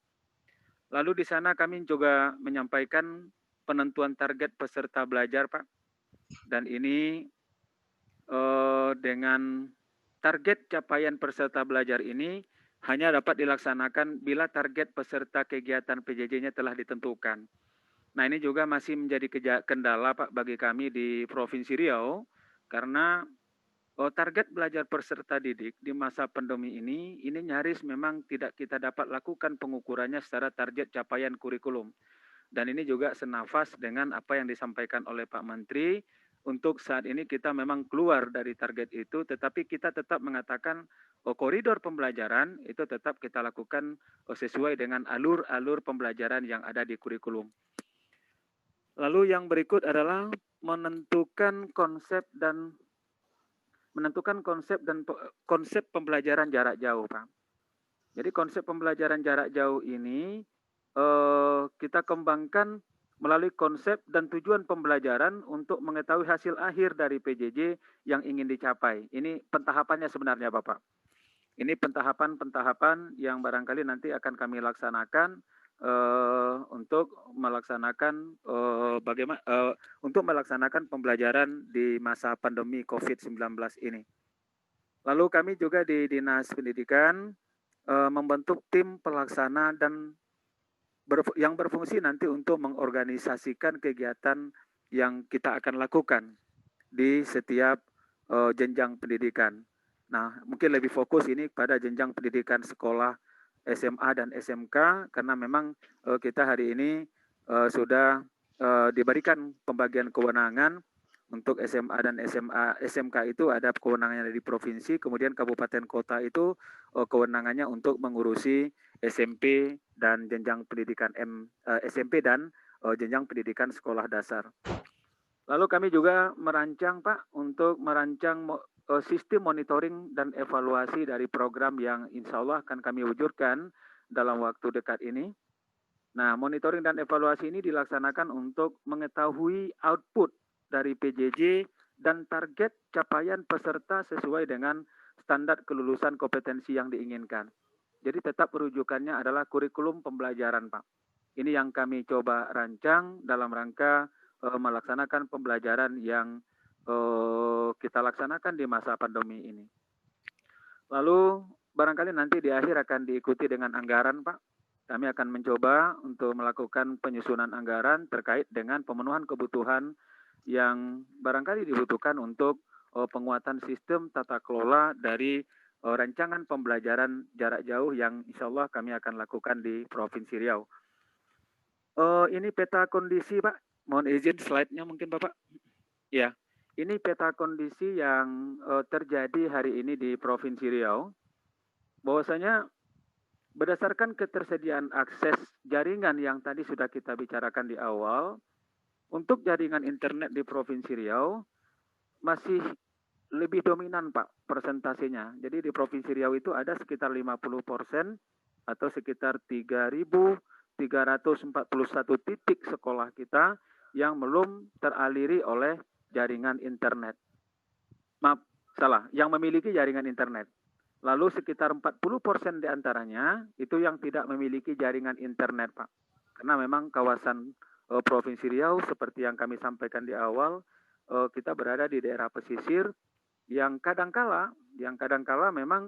Lalu di sana kami juga menyampaikan penentuan target peserta belajar, Pak. Dan ini dengan target capaian peserta belajar ini hanya dapat dilaksanakan bila target peserta kegiatan PJJ-nya telah ditentukan. Nah, ini juga masih menjadi kendala Pak bagi kami di Provinsi Riau, karena target belajar peserta didik di masa pandemi ini nyaris memang tidak kita dapat lakukan pengukurannya secara target capaian kurikulum. Dan ini juga senafas dengan apa yang disampaikan oleh Pak Menteri, untuk saat ini kita memang keluar dari target itu, tetapi kita tetap mengatakan koridor pembelajaran itu tetap kita lakukan sesuai dengan alur-alur pembelajaran yang ada di kurikulum. Lalu yang berikut adalah menentukan konsep pembelajaran jarak jauh, Pak. Jadi konsep pembelajaran jarak jauh ini kita kembangkan melalui konsep dan tujuan pembelajaran untuk mengetahui hasil akhir dari PJJ yang ingin dicapai. Ini pentahapannya sebenarnya, Bapak. Ini pentahapan yang barangkali nanti akan kami laksanakan untuk melaksanakan untuk melaksanakan pembelajaran di masa pandemi COVID-19 ini. Lalu kami juga di Dinas Pendidikan membentuk tim pelaksana dan yang berfungsi nanti untuk mengorganisasikan kegiatan yang kita akan lakukan di setiap jenjang pendidikan. Nah, mungkin lebih fokus ini pada jenjang pendidikan sekolah SMA dan SMK, karena memang kita hari ini sudah diberikan pembagian kewenangan untuk SMA dan SMK itu ada kewenangannya dari provinsi, kemudian kabupaten kota itu kewenangannya untuk mengurusi SMP dan jenjang pendidikan SMP dan jenjang pendidikan sekolah dasar. Lalu kami juga merancang Pak untuk merancang sistem monitoring dan evaluasi dari program yang insya Allah akan kami wujudkan dalam waktu dekat ini. Nah, monitoring dan evaluasi ini dilaksanakan untuk mengetahui output dari PJJ dan target capaian peserta sesuai dengan standar kelulusan kompetensi yang diinginkan. Jadi tetap rujukannya adalah kurikulum pembelajaran, Pak. Ini yang kami coba rancang dalam rangka melaksanakan pembelajaran yang kita laksanakan di masa pandemi ini. Lalu barangkali nanti di akhir akan diikuti dengan anggaran, Pak. Kami akan mencoba untuk melakukan penyusunan anggaran terkait dengan pemenuhan kebutuhan yang barangkali dibutuhkan untuk penguatan sistem tata kelola dari rancangan pembelajaran jarak jauh yang insya Allah kami akan lakukan di Provinsi Riau. Ini peta kondisi, Pak. Mohon izin slide-nya mungkin, Bapak. Ya. Ini peta kondisi yang terjadi hari ini di Provinsi Riau, bahwasanya berdasarkan ketersediaan akses jaringan yang tadi sudah kita bicarakan di awal, untuk jaringan internet di Provinsi Riau masih lebih dominan Pak persentasenya. Jadi di Provinsi Riau itu ada sekitar 50% atau sekitar 3.341 titik sekolah kita yang belum teraliri oleh jaringan internet. Maaf, salah, yang memiliki jaringan internet. Lalu sekitar 40% diantaranya itu yang tidak memiliki jaringan internet, Pak. Karena memang kawasan Provinsi Riau seperti yang kami sampaikan di awal, kita berada di daerah pesisir yang kadangkala memang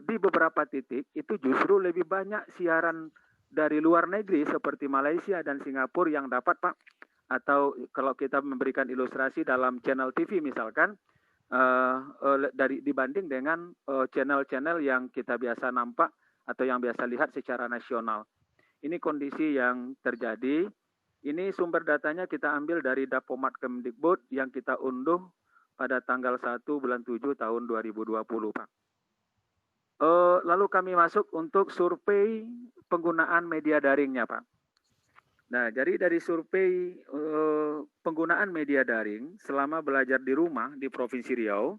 di beberapa titik itu justru lebih banyak siaran dari luar negeri seperti Malaysia dan Singapura yang dapat, Pak, atau kalau kita memberikan ilustrasi dalam channel TV misalkan, dibanding dengan channel-channel yang kita biasa nampak atau yang biasa lihat secara nasional. Ini kondisi yang terjadi. Ini sumber datanya kita ambil dari Dapomat Kemdikbud yang kita unduh pada tanggal 1 bulan 7 tahun 2020, Pak. Lalu kami masuk untuk survei penggunaan media daringnya, Pak. Nah, jadi dari survei penggunaan media daring selama belajar di rumah di Provinsi Riau,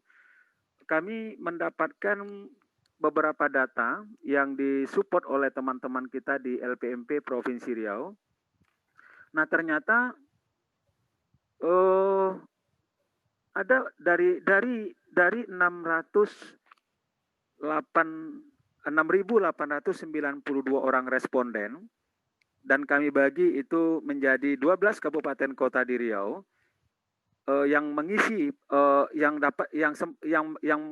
kami mendapatkan beberapa data yang disupport oleh teman-teman kita di LPMP Provinsi Riau. Nah, ternyata ada dari 6.892 orang responden, dan kami bagi itu menjadi 12 kabupaten kota di Riau yang mengisi yang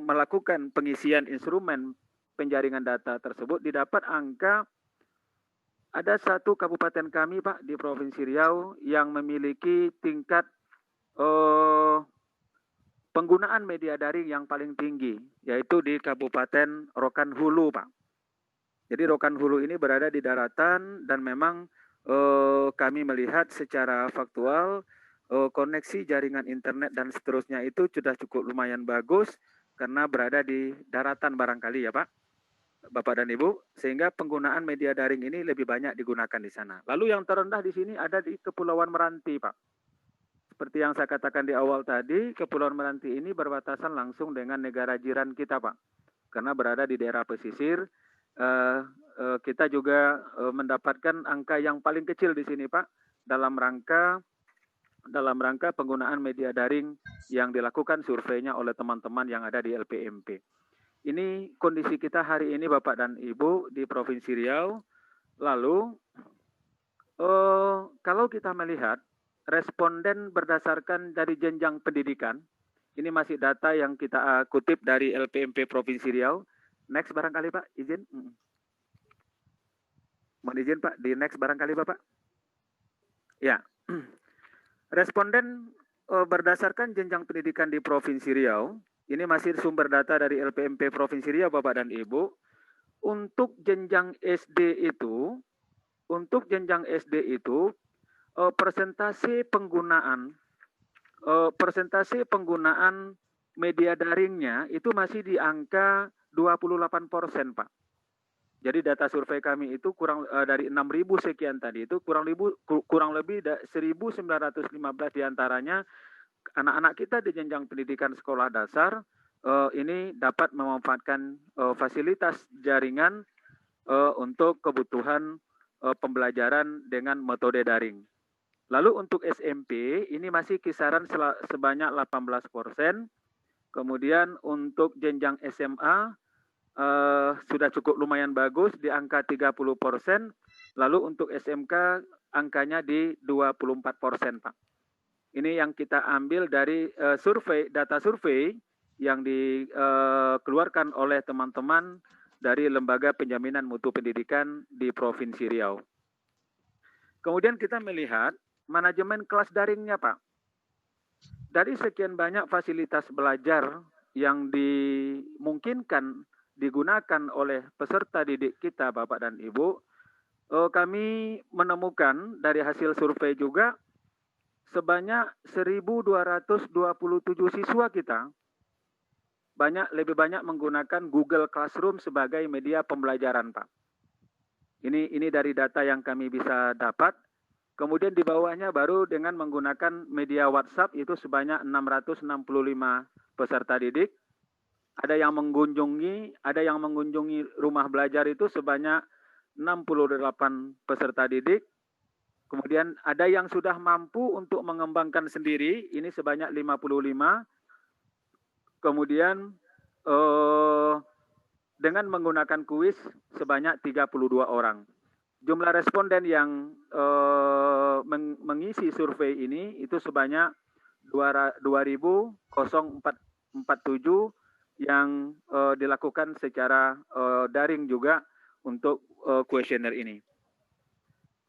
melakukan pengisian instrumen penjaringan data tersebut. Didapat angka ada satu kabupaten kami, Pak, di Provinsi Riau yang memiliki tingkat penggunaan media daring yang paling tinggi, yaitu di Kabupaten Rokan Hulu, Pak. Jadi Rokan Hulu ini berada di daratan dan memang kami melihat secara faktual koneksi jaringan internet dan seterusnya itu sudah cukup lumayan bagus karena berada di daratan barangkali ya, Pak, Bapak dan Ibu, sehingga penggunaan media daring ini lebih banyak digunakan di sana. Lalu yang terendah di sini ada di Kepulauan Meranti, Pak. Seperti yang saya katakan di awal tadi, Kepulauan Meranti ini berbatasan langsung dengan negara jiran kita, Pak. Karena berada di daerah pesisir, kita juga mendapatkan angka yang paling kecil di sini, Pak, dalam rangka penggunaan media daring yang dilakukan surveinya oleh teman-teman yang ada di LPMP. Ini kondisi kita hari ini, Bapak dan Ibu, di Provinsi Riau. Lalu, kalau kita melihat responden berdasarkan dari jenjang pendidikan, ini masih data yang kita kutip dari LPMP Provinsi Riau. Next barangkali, Pak, izin. Mohon izin, Pak, di next barangkali, Bapak. Ya, responden berdasarkan jenjang pendidikan di Provinsi Riau, ini masih sumber data dari LPMP Provinsi Riau, Bapak dan Ibu. Untuk jenjang SD itu, persentase penggunaan media daringnya itu masih di angka 28%, Pak. Jadi data survei kami itu kurang dari 6.000 sekian tadi itu kurang lebih 1.915 diantaranya anak-anak kita di jenjang pendidikan sekolah dasar ini dapat memanfaatkan fasilitas jaringan untuk kebutuhan pembelajaran dengan metode daring. Lalu untuk SMP ini masih kisaran sebanyak 18%. Kemudian untuk jenjang SMA sudah cukup lumayan bagus di angka 30%. Lalu untuk SMK angkanya di 24%, Pak. Ini yang kita ambil dari data survei yang dikeluarkan oleh teman-teman dari Lembaga Penjaminan Mutu Pendidikan di Provinsi Riau. Kemudian kita melihat manajemen kelas daringnya, Pak. Dari sekian banyak fasilitas belajar yang dimungkinkan digunakan oleh peserta didik kita, Bapak dan Ibu, kami menemukan dari hasil survei juga sebanyak 1.227 siswa kita lebih banyak menggunakan Google Classroom sebagai media pembelajaran, Pak. Ini dari data yang kami bisa dapat. Kemudian di bawahnya baru dengan menggunakan media WhatsApp itu sebanyak 665 peserta didik. Ada yang mengunjungi rumah belajar itu sebanyak 68 peserta didik. Kemudian ada yang sudah mampu untuk mengembangkan sendiri, ini sebanyak 55. Kemudian dengan menggunakan kuis sebanyak 32 orang. jumlah responden yang mengisi survei ini itu sebanyak 2.047 yang dilakukan secara daring juga untuk kuesioner ini.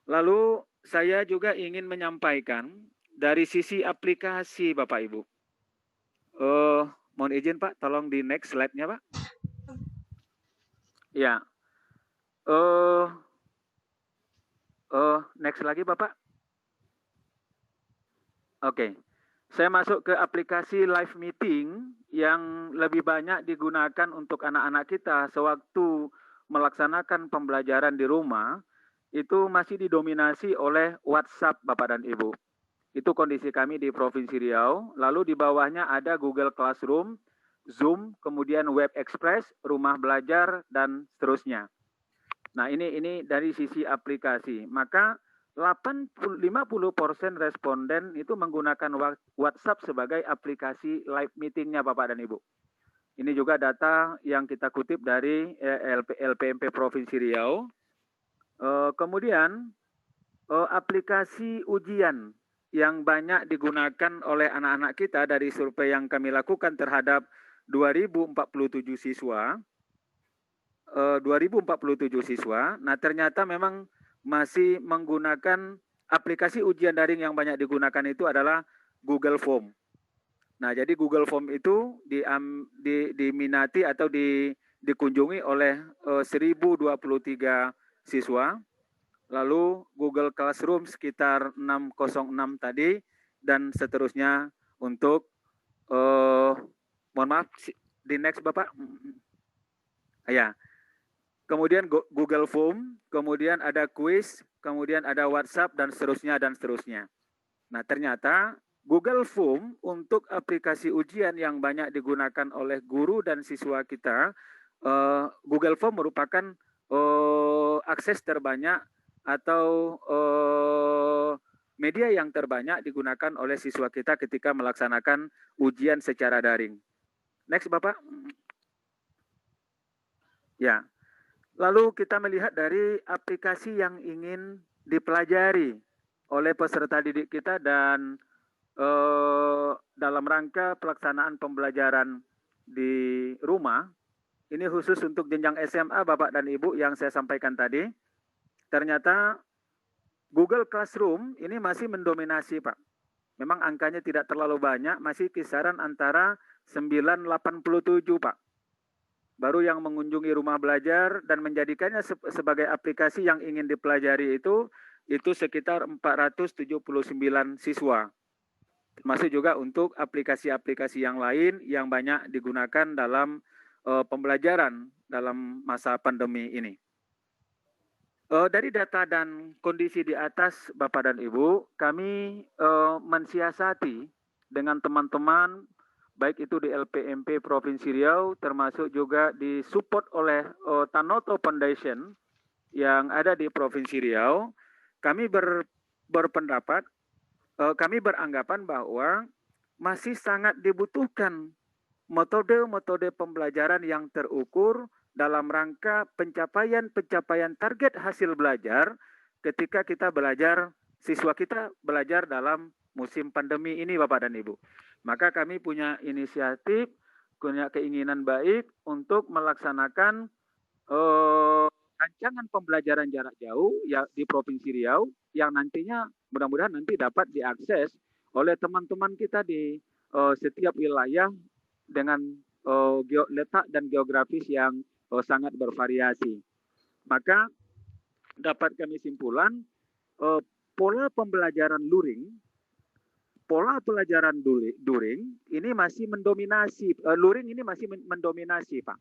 Lalu saya juga ingin menyampaikan dari sisi aplikasi Bapak Ibu. Mohon izin Pak, tolong di next slide-nya Pak. Ya. Next lagi Bapak. Oke. Saya masuk ke aplikasi live meeting yang lebih banyak digunakan untuk anak-anak kita sewaktu melaksanakan pembelajaran di rumah, itu masih didominasi oleh WhatsApp Bapak dan Ibu. Itu kondisi kami di Provinsi Riau. Lalu di bawahnya ada Google Classroom, Zoom, kemudian Web Express, Rumah Belajar, dan seterusnya. Nah ini dari sisi aplikasi. Maka 50% responden itu menggunakan WhatsApp sebagai aplikasi live meetingnya Bapak dan Ibu. Ini juga data yang kita kutip dari LPMP Provinsi Riau. Kemudian aplikasi ujian yang banyak digunakan oleh anak-anak kita dari survei yang kami lakukan terhadap 2047 siswa. 2047 siswa. Nah, ternyata memang masih menggunakan aplikasi ujian daring yang banyak digunakan itu adalah Google Form. Nah, jadi Google Form itu diminati atau dikunjungi oleh 1023 siswa. Lalu Google Classroom sekitar 606 tadi dan seterusnya untuk mohon maaf di next Bapak. Ya. Kemudian Google Form, kemudian ada quiz, kemudian ada WhatsApp dan seterusnya dan seterusnya. Nah, ternyata Google Form untuk aplikasi ujian yang banyak digunakan oleh guru dan siswa kita, Google Form merupakan akses terbanyak atau media yang terbanyak digunakan oleh siswa kita ketika melaksanakan ujian secara daring. Next, Bapak. Ya. Lalu kita melihat dari aplikasi yang ingin dipelajari oleh peserta didik kita dan dalam rangka pelaksanaan pembelajaran di rumah. Ini khusus untuk jenjang SMA Bapak dan Ibu yang saya sampaikan tadi. Ternyata Google Classroom ini masih mendominasi Pak. Memang angkanya tidak terlalu banyak, masih kisaran antara 987 Pak. Baru yang mengunjungi rumah belajar dan menjadikannya sebagai aplikasi yang ingin dipelajari itu sekitar 479 siswa. Termasuk juga untuk aplikasi-aplikasi yang lain yang banyak digunakan dalam pembelajaran dalam masa pandemi ini. Dari data dan kondisi di atas Bapak dan Ibu, kami mensiasati dengan teman-teman baik itu di LPMP Provinsi Riau, termasuk juga disupport oleh Tanoto Foundation yang ada di Provinsi Riau. Kami berpendapat, kami beranggapan bahwa masih sangat dibutuhkan metode-metode pembelajaran yang terukur dalam rangka pencapaian target hasil belajar ketika kita belajar, siswa kita belajar dalam musim pandemi ini Bapak dan Ibu. Maka kami punya inisiatif, punya keinginan baik untuk melaksanakan rancangan pembelajaran jarak jauh ya di Provinsi Riau yang nantinya mudah-mudahan nanti dapat diakses oleh teman-teman kita di setiap wilayah dengan letak dan geografis yang sangat bervariasi. Maka dapat kami simpulkan pola pembelajaran luring, pola pelajaran luring ini masih mendominasi, luring ini masih mendominasi Pak,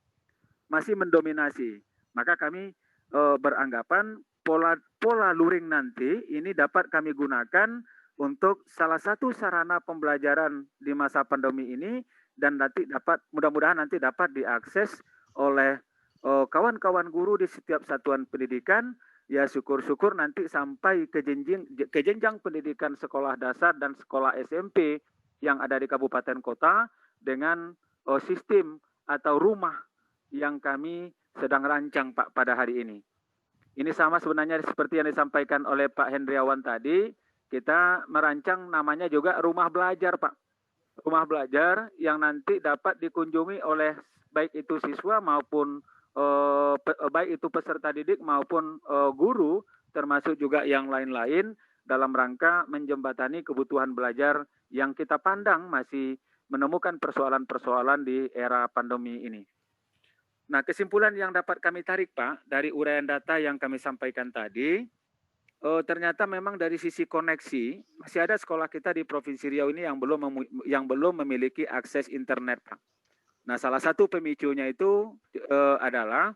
masih mendominasi. Maka kami beranggapan pola luring nanti ini dapat kami gunakan untuk salah satu sarana pembelajaran di masa pandemi ini dan nanti mudah-mudahan nanti dapat diakses oleh kawan-kawan guru di setiap satuan pendidikan. Ya syukur-syukur nanti sampai ke jenjang pendidikan sekolah dasar dan sekolah SMP yang ada di kabupaten kota dengan sistem atau rumah yang kami sedang rancang Pak pada hari ini. Ini sama sebenarnya seperti yang disampaikan oleh Pak Hendriawan tadi, kita merancang namanya juga rumah belajar, Pak. Rumah belajar yang nanti dapat dikunjungi oleh baik itu siswa maupun baik itu peserta didik maupun guru, termasuk juga yang lain-lain, dalam rangka menjembatani kebutuhan belajar yang kita pandang masih menemukan persoalan-persoalan di era pandemi ini. Nah, kesimpulan yang dapat kami tarik, Pak, dari uraian data yang kami sampaikan tadi, ternyata memang dari sisi koneksi, masih ada sekolah kita di Provinsi Riau ini yang belum memiliki akses internet, Pak. Nah, salah satu pemicunya itu adalah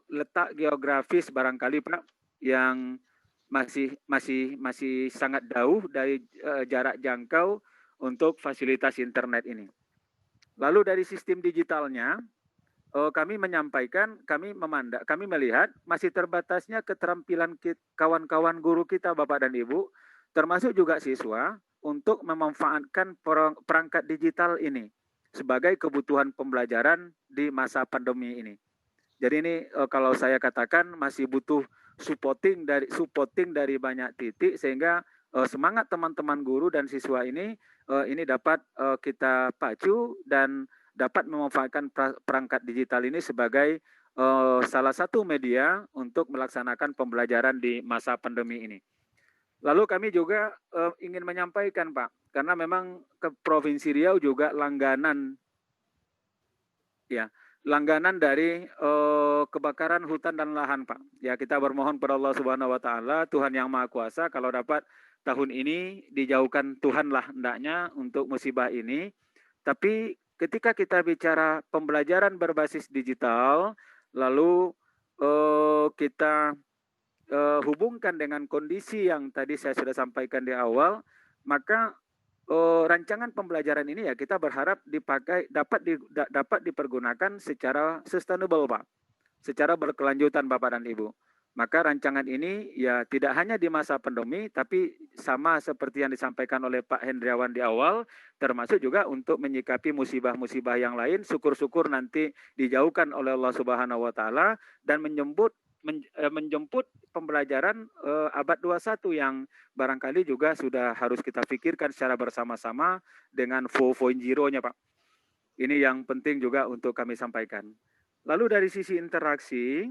letak geografis barangkali, Pak, yang masih sangat jauh dari jarak jangkau untuk fasilitas internet ini. Lalu dari sistem digitalnya, kami menyampaikan, kami melihat masih terbatasnya keterampilan kawan-kawan guru kita, Bapak dan Ibu, termasuk juga siswa, untuk memanfaatkan perangkat digital ini sebagai kebutuhan pembelajaran di masa pandemi ini. Jadi ini kalau saya katakan masih butuh supporting dari banyak titik, sehingga semangat teman-teman guru dan siswa ini dapat kita pacu dan dapat memanfaatkan perangkat digital ini sebagai salah satu media untuk melaksanakan pembelajaran di masa pandemi ini. Lalu kami juga ingin menyampaikan, Pak, karena memang ke Provinsi Riau juga langganan dari kebakaran hutan dan lahan, Pak. Ya, kita bermohon pada Allah Subhanahu wa taala, Tuhan yang Maha Kuasa, kalau dapat tahun ini dijauhkan Tuhanlah hendaknya untuk musibah ini. Tapi ketika kita bicara pembelajaran berbasis digital, lalu kita hubungkan dengan kondisi yang tadi saya sudah sampaikan di awal, maka rancangan pembelajaran ini ya kita berharap dapat dipergunakan secara sustainable, Pak, secara berkelanjutan, Bapak dan Ibu. Maka rancangan ini ya tidak hanya di masa pandemi, tapi sama seperti yang disampaikan oleh Pak Hendriawan di awal, termasuk juga untuk menyikapi musibah-musibah yang lain, syukur-syukur nanti dijauhkan oleh Allah Subhanahu wa taala dan menjemput pembelajaran abad 21 yang barangkali juga sudah harus kita pikirkan secara bersama-sama dengan 4.0-nya, Pak. Ini yang penting juga untuk kami sampaikan. Lalu dari sisi interaksi,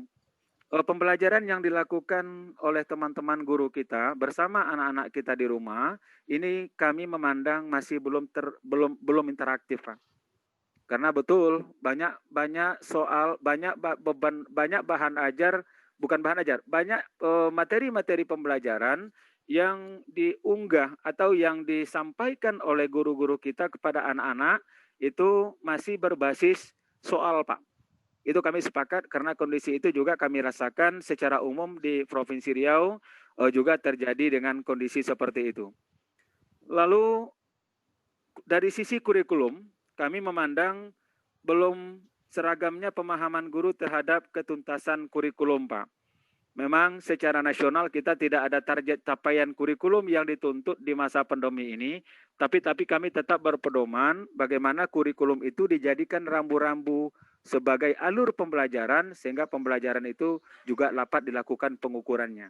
pembelajaran yang dilakukan oleh teman-teman guru kita bersama anak-anak kita di rumah, ini kami memandang masih belum interaktif, Pak. Karena betul banyak materi-materi pembelajaran yang diunggah atau yang disampaikan oleh guru-guru kita kepada anak-anak itu masih berbasis soal, Pak. Itu kami sepakat karena kondisi itu juga kami rasakan secara umum di Provinsi Riau juga terjadi dengan kondisi seperti itu. Lalu dari sisi kurikulum, kami memandang belum seragamnya pemahaman guru terhadap ketuntasan kurikulum, Pak. Memang secara nasional kita tidak ada target capaian kurikulum yang dituntut di masa pandemi ini, tapi kami tetap berpedoman bagaimana kurikulum itu dijadikan rambu-rambu sebagai alur pembelajaran sehingga pembelajaran itu juga dapat dilakukan pengukurannya.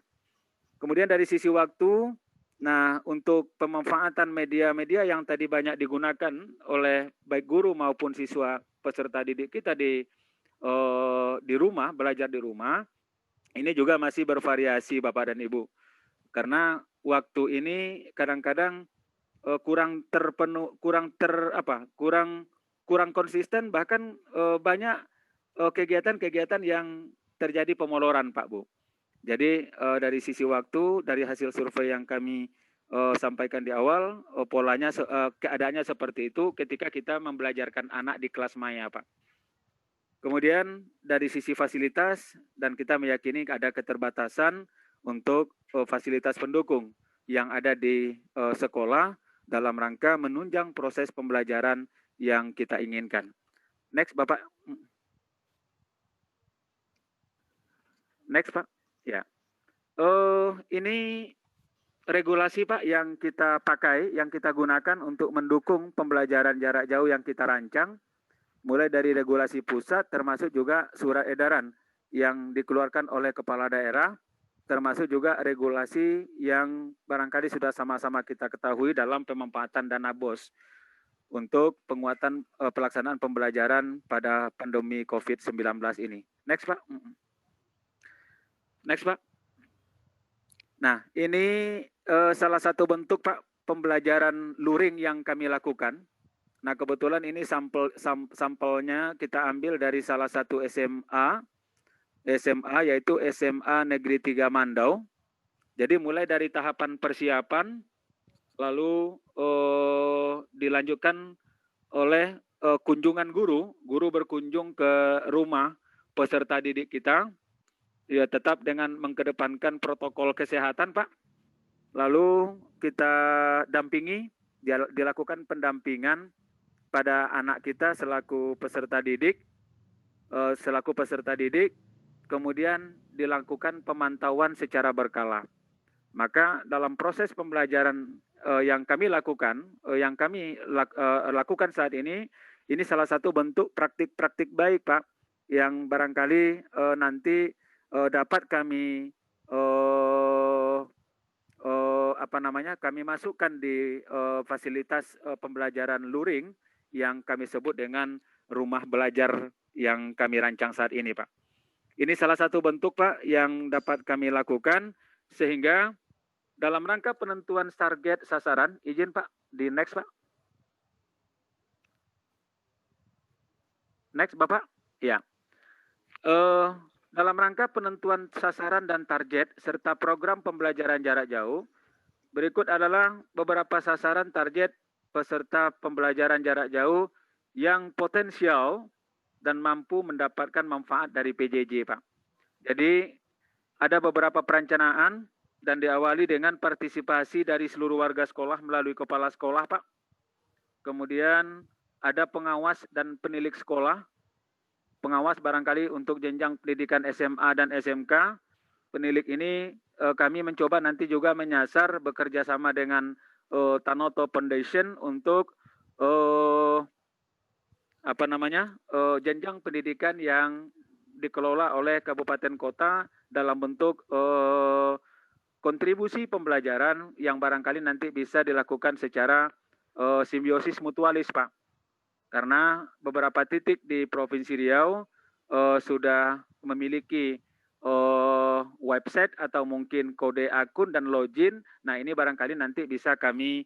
Kemudian dari sisi waktu, nah untuk pemanfaatan media-media yang tadi banyak digunakan oleh baik guru maupun siswa peserta didik kita di rumah, belajar di rumah, ini juga masih bervariasi, Bapak dan Ibu. Karena waktu ini kadang-kadang kurang konsisten, bahkan banyak kegiatan-kegiatan yang terjadi pemoloran, Pak Bu. Jadi dari sisi waktu, dari hasil survei yang kami sampaikan di awal, polanya keadaannya seperti itu ketika kita membelajarkan anak di kelas maya, Pak. Kemudian dari sisi fasilitas, dan kita meyakini ada keterbatasan untuk fasilitas pendukung yang ada di sekolah dalam rangka menunjang proses pembelajaran yang kita inginkan. Next, Bapak. Next, Pak. Ya. Ini regulasi, Pak, yang kita pakai, yang kita gunakan untuk mendukung pembelajaran jarak jauh yang kita rancang, mulai dari regulasi pusat termasuk juga surat edaran yang dikeluarkan oleh kepala daerah, termasuk juga regulasi yang barangkali sudah sama-sama kita ketahui dalam pemanfaatan dana BOS untuk penguatan pelaksanaan pembelajaran pada pandemi COVID-19 ini. Next, Pak. Next, Pak. Nah, ini salah satu bentuk, Pak, pembelajaran luring yang kami lakukan. Nah, kebetulan ini sampelnya kita ambil dari salah satu SMA yaitu SMA Negeri 3 Mandau. Jadi mulai dari tahapan persiapan, lalu dilanjutkan oleh kunjungan guru berkunjung ke rumah peserta didik kita, ya tetap dengan mengedepankan protokol kesehatan, Pak. Lalu kita dampingi, dilakukan pendampingan pada anak kita selaku peserta didik, kemudian dilakukan pemantauan secara berkala. Maka dalam proses pembelajaran yang kami lakukan, lakukan saat ini salah satu bentuk praktik-praktik baik, Pak, yang barangkali nanti dapat kami kami masukkan di fasilitas pembelajaran luring yang kami sebut dengan rumah belajar yang kami rancang saat ini, Pak. Ini salah satu bentuk, Pak, yang dapat kami lakukan sehingga dalam rangka penentuan target sasaran, izin Pak, di next Pak. Next Bapak, ya. Dalam rangka penentuan sasaran dan target serta program pembelajaran jarak jauh, berikut adalah beberapa sasaran target peserta pembelajaran jarak jauh yang potensial dan mampu mendapatkan manfaat dari PJJ, Pak. Jadi ada beberapa perencanaan dan diawali dengan partisipasi dari seluruh warga sekolah melalui kepala sekolah, Pak. Kemudian ada pengawas dan penilik sekolah. Pengawas barangkali untuk jenjang pendidikan SMA dan SMK. Penilik ini kami mencoba nanti juga menyasar bekerja sama dengan Tanoto Foundation untuk jenjang pendidikan yang dikelola oleh kabupaten kota dalam bentuk kontribusi pembelajaran yang barangkali nanti bisa dilakukan secara simbiosis mutualis, Pak. Karena beberapa titik di Provinsi Riau sudah memiliki website atau mungkin kode akun dan login. Nah, ini barangkali nanti bisa kami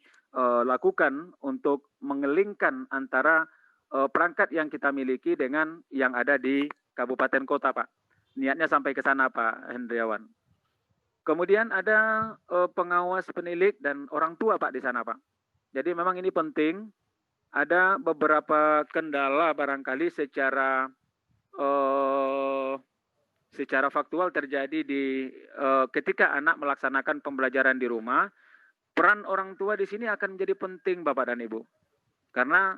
lakukan untuk mengelingkan antara perangkat yang kita miliki dengan yang ada di kabupaten kota, Pak. Niatnya sampai ke sana, Pak Hendriawan. Kemudian ada pengawas penilik dan orang tua, Pak, di sana, Pak. Jadi memang ini penting. Ada beberapa kendala barangkali secara faktual terjadi di ketika anak melaksanakan pembelajaran di rumah. Peran orang tua di sini akan menjadi penting, Bapak dan Ibu. Karena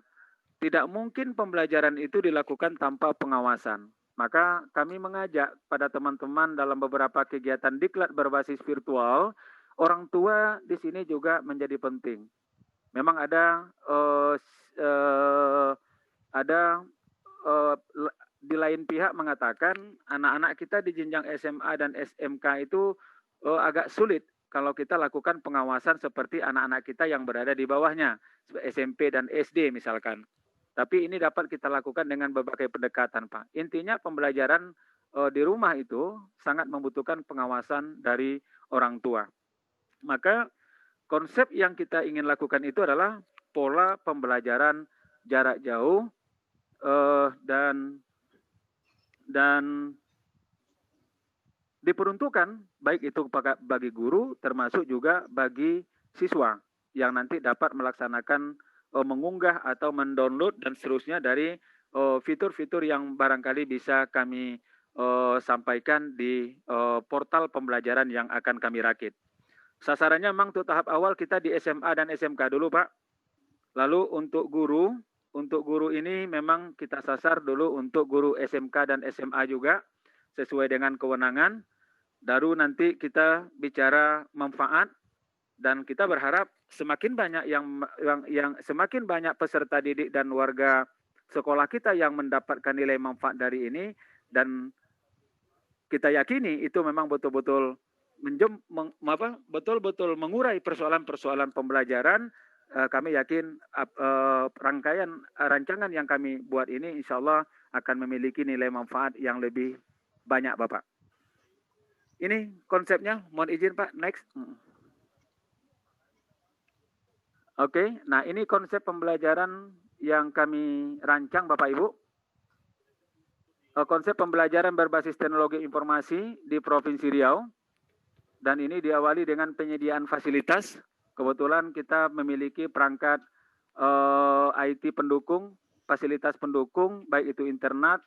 tidak mungkin pembelajaran itu dilakukan tanpa pengawasan. Maka kami mengajak pada teman-teman dalam beberapa kegiatan diklat berbasis virtual, orang tua di sini juga menjadi penting. Memang ada di lain pihak mengatakan anak-anak kita di jenjang SMA dan SMK itu agak sulit kalau kita lakukan pengawasan seperti anak-anak kita yang berada di bawahnya, SMP dan SD misalkan. Tapi ini dapat kita lakukan dengan berbagai pendekatan, Pak. Intinya pembelajaran di rumah itu sangat membutuhkan pengawasan dari orang tua. Maka konsep yang kita ingin lakukan itu adalah pola pembelajaran jarak jauh dan diperuntukkan baik itu bagi guru termasuk juga bagi siswa yang nanti dapat melaksanakan mengunggah atau mendownload dan seterusnya dari fitur-fitur yang barangkali bisa kami sampaikan di portal pembelajaran yang akan kami rakit. Sasarannya memang untuk tahap awal kita di SMA dan SMK dulu, Pak. Lalu untuk guru ini memang kita sasar dulu untuk guru SMK dan SMA juga sesuai dengan kewenangan. Baru nanti kita bicara manfaat dan kita berharap semakin banyak semakin banyak peserta didik dan warga sekolah kita yang mendapatkan nilai manfaat dari ini dan kita yakini itu memang betul-betul betul-betul mengurai persoalan-persoalan pembelajaran. Kami yakin rancangan yang kami buat ini insya Allah akan memiliki nilai manfaat yang lebih banyak, Bapak. Ini konsepnya, mohon izin Pak, next. Oke, nah ini konsep pembelajaran yang kami rancang Bapak Ibu. Konsep pembelajaran berbasis teknologi informasi di Provinsi Riau. Dan ini diawali dengan penyediaan fasilitas. Kebetulan kita memiliki perangkat IT pendukung, fasilitas pendukung, baik itu internet,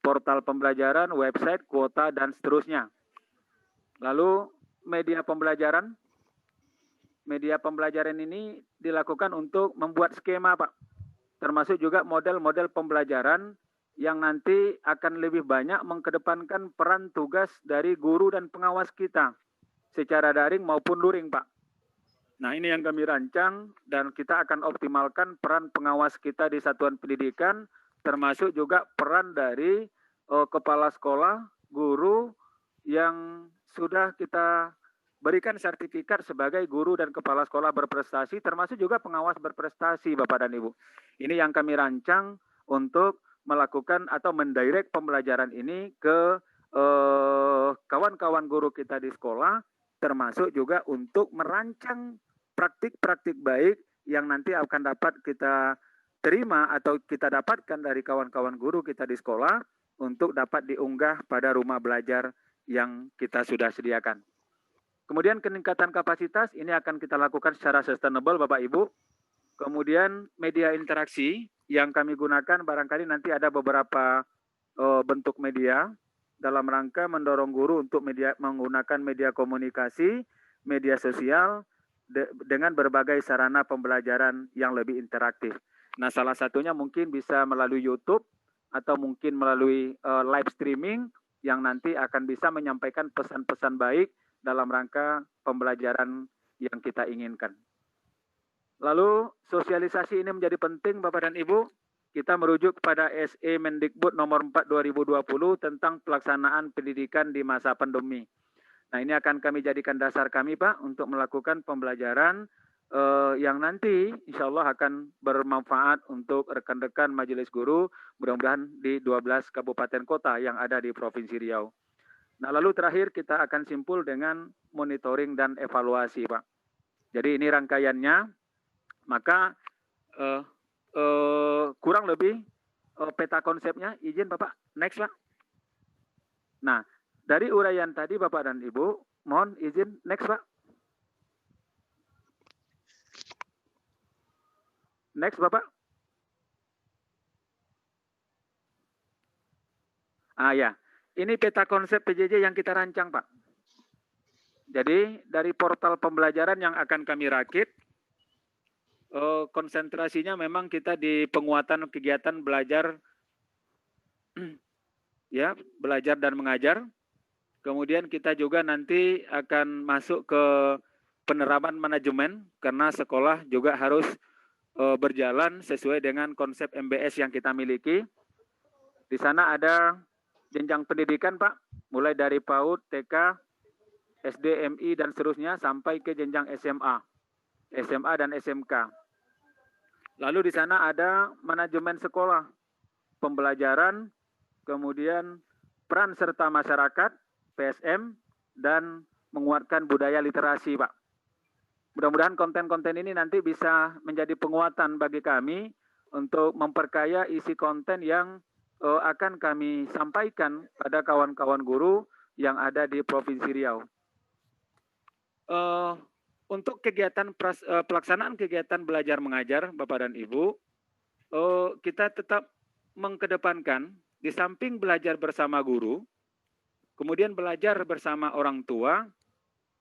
portal pembelajaran, website, kuota, dan seterusnya. Lalu media pembelajaran. Media pembelajaran ini dilakukan untuk membuat skema, Pak. Termasuk juga model-model pembelajaran yang nanti akan lebih banyak mengedepankan peran tugas dari guru dan pengawas kita secara daring maupun luring, Pak. Nah, ini yang kami rancang dan kita akan optimalkan peran pengawas kita di satuan pendidikan, termasuk juga peran dari kepala sekolah, guru yang sudah kita berikan sertifikat sebagai guru dan kepala sekolah berprestasi, termasuk juga pengawas berprestasi, Bapak dan Ibu. Ini yang kami rancang untuk melakukan atau mendirect pembelajaran ini ke kawan-kawan guru kita di sekolah, termasuk juga untuk merancang praktik-praktik baik yang nanti akan dapat kita terima atau kita dapatkan dari kawan-kawan guru kita di sekolah untuk dapat diunggah pada rumah belajar yang kita sudah sediakan. Kemudian peningkatan kapasitas ini akan kita lakukan secara sustainable Bapak Ibu. Kemudian media interaksi yang kami gunakan barangkali nanti ada beberapa bentuk media dalam rangka mendorong guru untuk menggunakan media komunikasi, media sosial dengan berbagai sarana pembelajaran yang lebih interaktif. Nah, salah satunya mungkin bisa melalui YouTube atau mungkin melalui live streaming yang nanti akan bisa menyampaikan pesan-pesan baik dalam rangka pembelajaran yang kita inginkan. Lalu sosialisasi ini menjadi penting Bapak dan Ibu. Kita merujuk kepada SE Mendikbud nomor 4 2020 tentang pelaksanaan pendidikan di masa pandemi. Nah, ini akan kami jadikan dasar kami Pak untuk melakukan pembelajaran yang nanti insya Allah akan bermanfaat untuk rekan-rekan majelis guru mudah-mudahan di 12 kabupaten kota yang ada di Provinsi Riau. Nah, lalu terakhir kita akan simpul dengan monitoring dan evaluasi, Pak. Jadi ini rangkaiannya, maka kurang lebih peta konsepnya, izin Bapak, next Pak. Nah, dari uraian tadi Bapak dan Ibu, mohon izin, next Pak. Next Bapak. Ya. Ini peta konsep PJJ yang kita rancang, Pak. Jadi, dari portal pembelajaran yang akan kami rakit, konsentrasinya memang kita di penguatan kegiatan belajar, ya, belajar dan mengajar. Kemudian kita juga nanti akan masuk ke penerapan manajemen, karena sekolah juga harus berjalan sesuai dengan konsep MBS yang kita miliki. Di sana ada jenjang pendidikan Pak, mulai dari PAUD, TK, SD, MI, dan seterusnya sampai ke jenjang SMA dan SMK. Lalu di sana ada manajemen sekolah, pembelajaran, kemudian peran serta masyarakat, PSM, dan menguatkan budaya literasi Pak. Mudah-mudahan konten-konten ini nanti bisa menjadi penguatan bagi kami untuk memperkaya isi konten yang akan kami sampaikan pada kawan-kawan guru yang ada di Provinsi Riau. Untuk kegiatan pelaksanaan kegiatan belajar mengajar Bapak dan Ibu, kita tetap mengedepankan di samping belajar bersama guru, kemudian belajar bersama orang tua,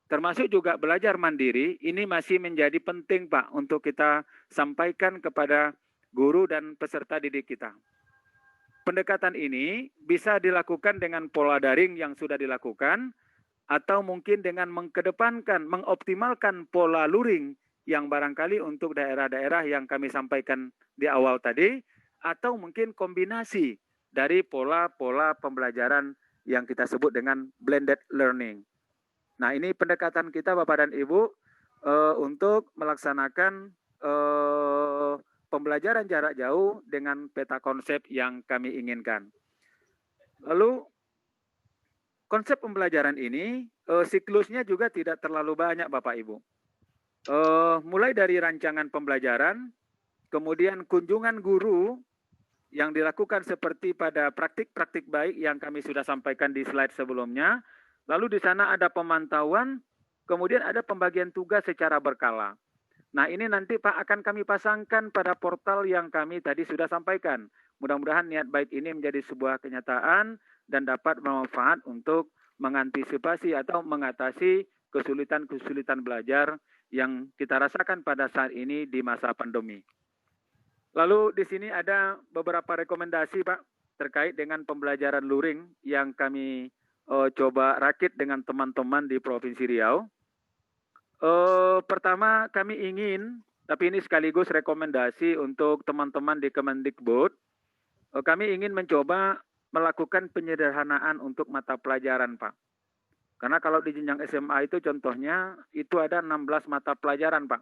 termasuk juga belajar mandiri, ini masih menjadi penting Pak untuk kita sampaikan kepada guru dan peserta didik kita. Pendekatan ini bisa dilakukan dengan pola daring yang sudah dilakukan, atau mungkin dengan mengedepankan, mengoptimalkan pola luring yang barangkali untuk daerah-daerah yang kami sampaikan di awal tadi, atau mungkin kombinasi dari pola-pola pembelajaran yang kita sebut dengan blended learning. Nah, ini pendekatan kita Bapak dan Ibu untuk melaksanakan pembelajaran jarak jauh dengan peta konsep yang kami inginkan. Lalu konsep pembelajaran ini siklusnya juga tidak terlalu banyak Bapak Ibu. Mulai dari rancangan pembelajaran, kemudian kunjungan guru yang dilakukan seperti pada praktik-praktik baik yang kami sudah sampaikan di slide sebelumnya. Lalu di sana ada pemantauan, kemudian ada pembagian tugas secara berkala. Nah, ini nanti Pak akan kami pasangkan pada portal yang kami tadi sudah sampaikan. Mudah-mudahan niat baik ini menjadi sebuah kenyataan dan dapat bermanfaat untuk mengantisipasi atau mengatasi kesulitan-kesulitan belajar yang kita rasakan pada saat ini di masa pandemi. Lalu di sini ada beberapa rekomendasi Pak terkait dengan pembelajaran luring yang kami coba rakit dengan teman-teman di Provinsi Riau. Pertama kami ingin, tapi ini sekaligus rekomendasi untuk teman-teman di Kemendikbud, kami ingin mencoba melakukan penyederhanaan untuk mata pelajaran Pak. Karena kalau di jenjang SMA itu contohnya itu ada 16 mata pelajaran Pak.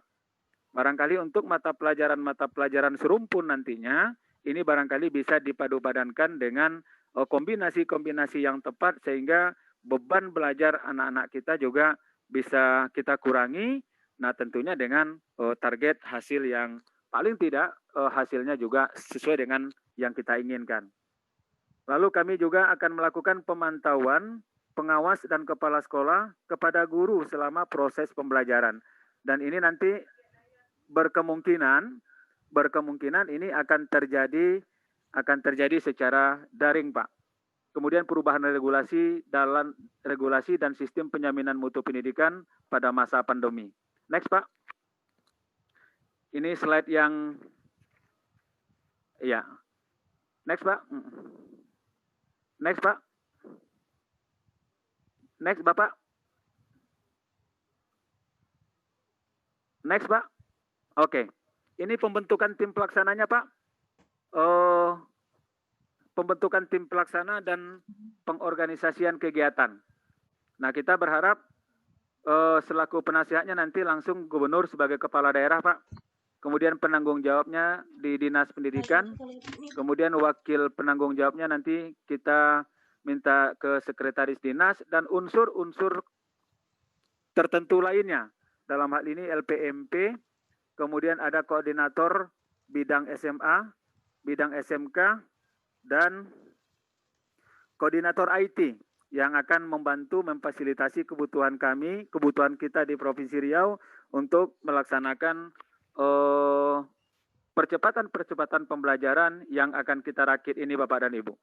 Barangkali untuk mata pelajaran serumpun nantinya, ini barangkali bisa dipadu-padankan dengan kombinasi-kombinasi yang tepat sehingga beban belajar anak-anak kita juga bisa kita kurangi. Nah tentunya dengan target hasil yang paling tidak hasilnya juga sesuai dengan yang kita inginkan. Lalu kami juga akan melakukan pemantauan pengawas dan kepala sekolah kepada guru selama proses pembelajaran. Dan ini nanti berkemungkinan ini akan terjadi secara daring, Pak. Kemudian perubahan regulasi dan sistem penjaminan mutu pendidikan pada masa pandemi. Next, Pak. Ini slide yang ya. Next, Pak. Next, Pak. Next, Bapak. Next, Pak. Oke. Ini pembentukan tim pelaksananya, Pak. Pembentukan tim pelaksana dan pengorganisasian kegiatan. Nah, kita berharap selaku penasihatnya nanti langsung gubernur sebagai kepala daerah, Pak. Kemudian penanggung jawabnya di Dinas Pendidikan. Kemudian wakil penanggung jawabnya nanti kita minta ke sekretaris dinas dan unsur-unsur tertentu lainnya. Dalam hal ini LPMP, kemudian ada koordinator bidang SMA, bidang SMK, dan koordinator IT yang akan membantu memfasilitasi kebutuhan kami, kebutuhan kita di Provinsi Riau untuk melaksanakan percepatan pembelajaran yang akan kita rakit ini Bapak dan Ibu.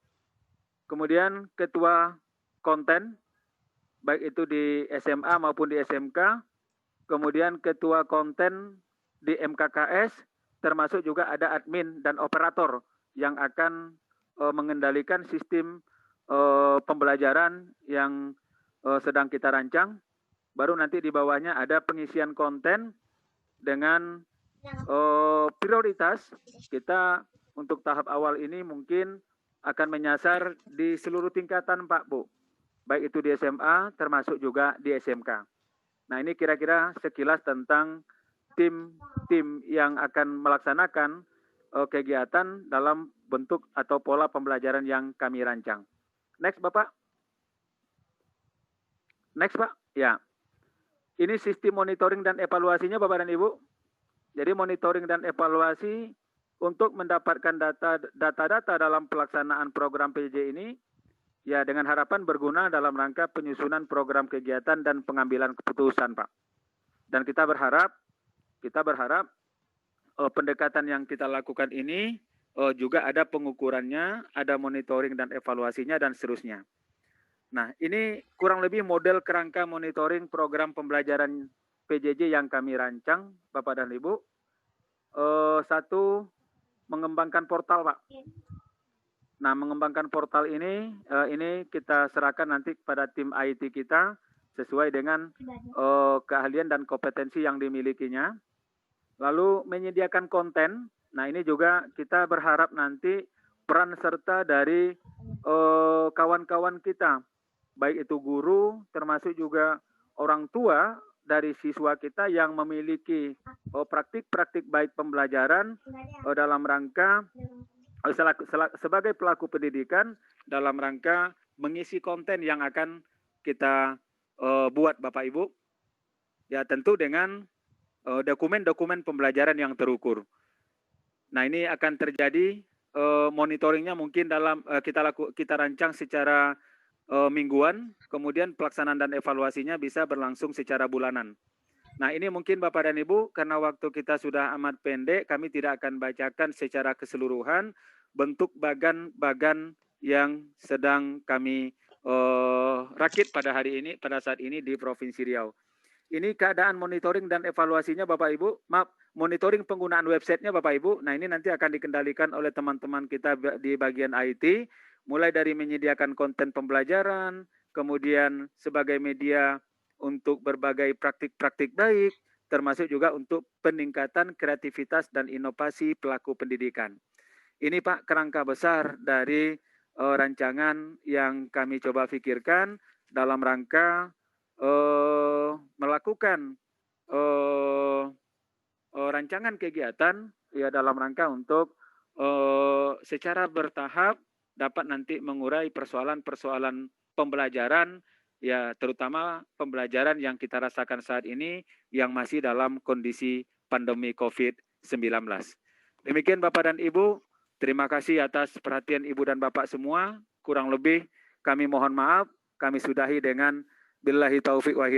Kemudian ketua konten, baik itu di SMA maupun di SMK, kemudian ketua konten di MKKS, termasuk juga ada admin dan operator yang akan mengendalikan sistem pembelajaran yang sedang kita rancang. Baru nanti di bawahnya ada pengisian konten dengan prioritas. Kita untuk tahap awal ini mungkin akan menyasar di seluruh tingkatan Pak Bu, baik itu di SMA termasuk juga di SMK. Nah ini kira-kira sekilas tentang tim yang akan melaksanakan kegiatan dalam bentuk atau pola pembelajaran yang kami rancang. Next Bapak. Next Pak. Ya. Ini sistem monitoring dan evaluasinya Bapak dan Ibu. Jadi monitoring dan evaluasi untuk mendapatkan data-data dalam pelaksanaan program PJJ ini ya dengan harapan berguna dalam rangka penyusunan program kegiatan dan pengambilan keputusan Pak. Dan kita berharap pendekatan yang kita lakukan ini juga ada pengukurannya, ada monitoring dan evaluasinya dan seterusnya. Nah, ini kurang lebih model kerangka monitoring program pembelajaran PJJ yang kami rancang, Bapak dan Ibu. Satu, mengembangkan portal, Pak. Nah, mengembangkan portal ini kita serahkan nanti kepada tim IT kita sesuai dengan keahlian dan kompetensi yang dimilikinya. Lalu menyediakan konten. Nah, ini juga kita berharap nanti peran serta dari kawan-kawan kita baik itu guru, termasuk juga orang tua dari siswa kita yang memiliki praktik-praktik baik pembelajaran dalam rangka sebagai pelaku pendidikan dalam rangka mengisi konten yang akan kita buat Bapak Ibu. Ya tentu dengan dokumen-dokumen pembelajaran yang terukur. Nah ini akan terjadi monitoringnya mungkin dalam kita rancang secara mingguan, kemudian pelaksanaan dan evaluasinya bisa berlangsung secara bulanan. Nah ini mungkin Bapak dan Ibu, karena waktu kita sudah amat pendek, kami tidak akan bacakan secara keseluruhan bentuk bagan-bagan yang sedang kami rakit pada saat ini di Provinsi Riau. Ini keadaan monitoring dan evaluasinya Bapak Ibu, monitoring penggunaan websitenya Bapak Ibu, nah ini nanti akan dikendalikan oleh teman-teman kita di bagian IT, mulai dari menyediakan konten pembelajaran, kemudian sebagai media untuk berbagai praktik-praktik baik, termasuk juga untuk peningkatan kreativitas dan inovasi pelaku pendidikan. Ini Pak kerangka besar dari rancangan yang kami coba pikirkan dalam rangka melakukan rancangan kegiatan ya dalam rangka untuk secara bertahap dapat nanti mengurai persoalan-persoalan pembelajaran ya terutama pembelajaran yang kita rasakan saat ini yang masih dalam kondisi pandemi COVID-19. Demikian Bapak dan Ibu, terima kasih atas perhatian Ibu dan Bapak semua. Kurang lebih kami mohon maaf, kami sudahi dengan billahi taufiq wa hidayah.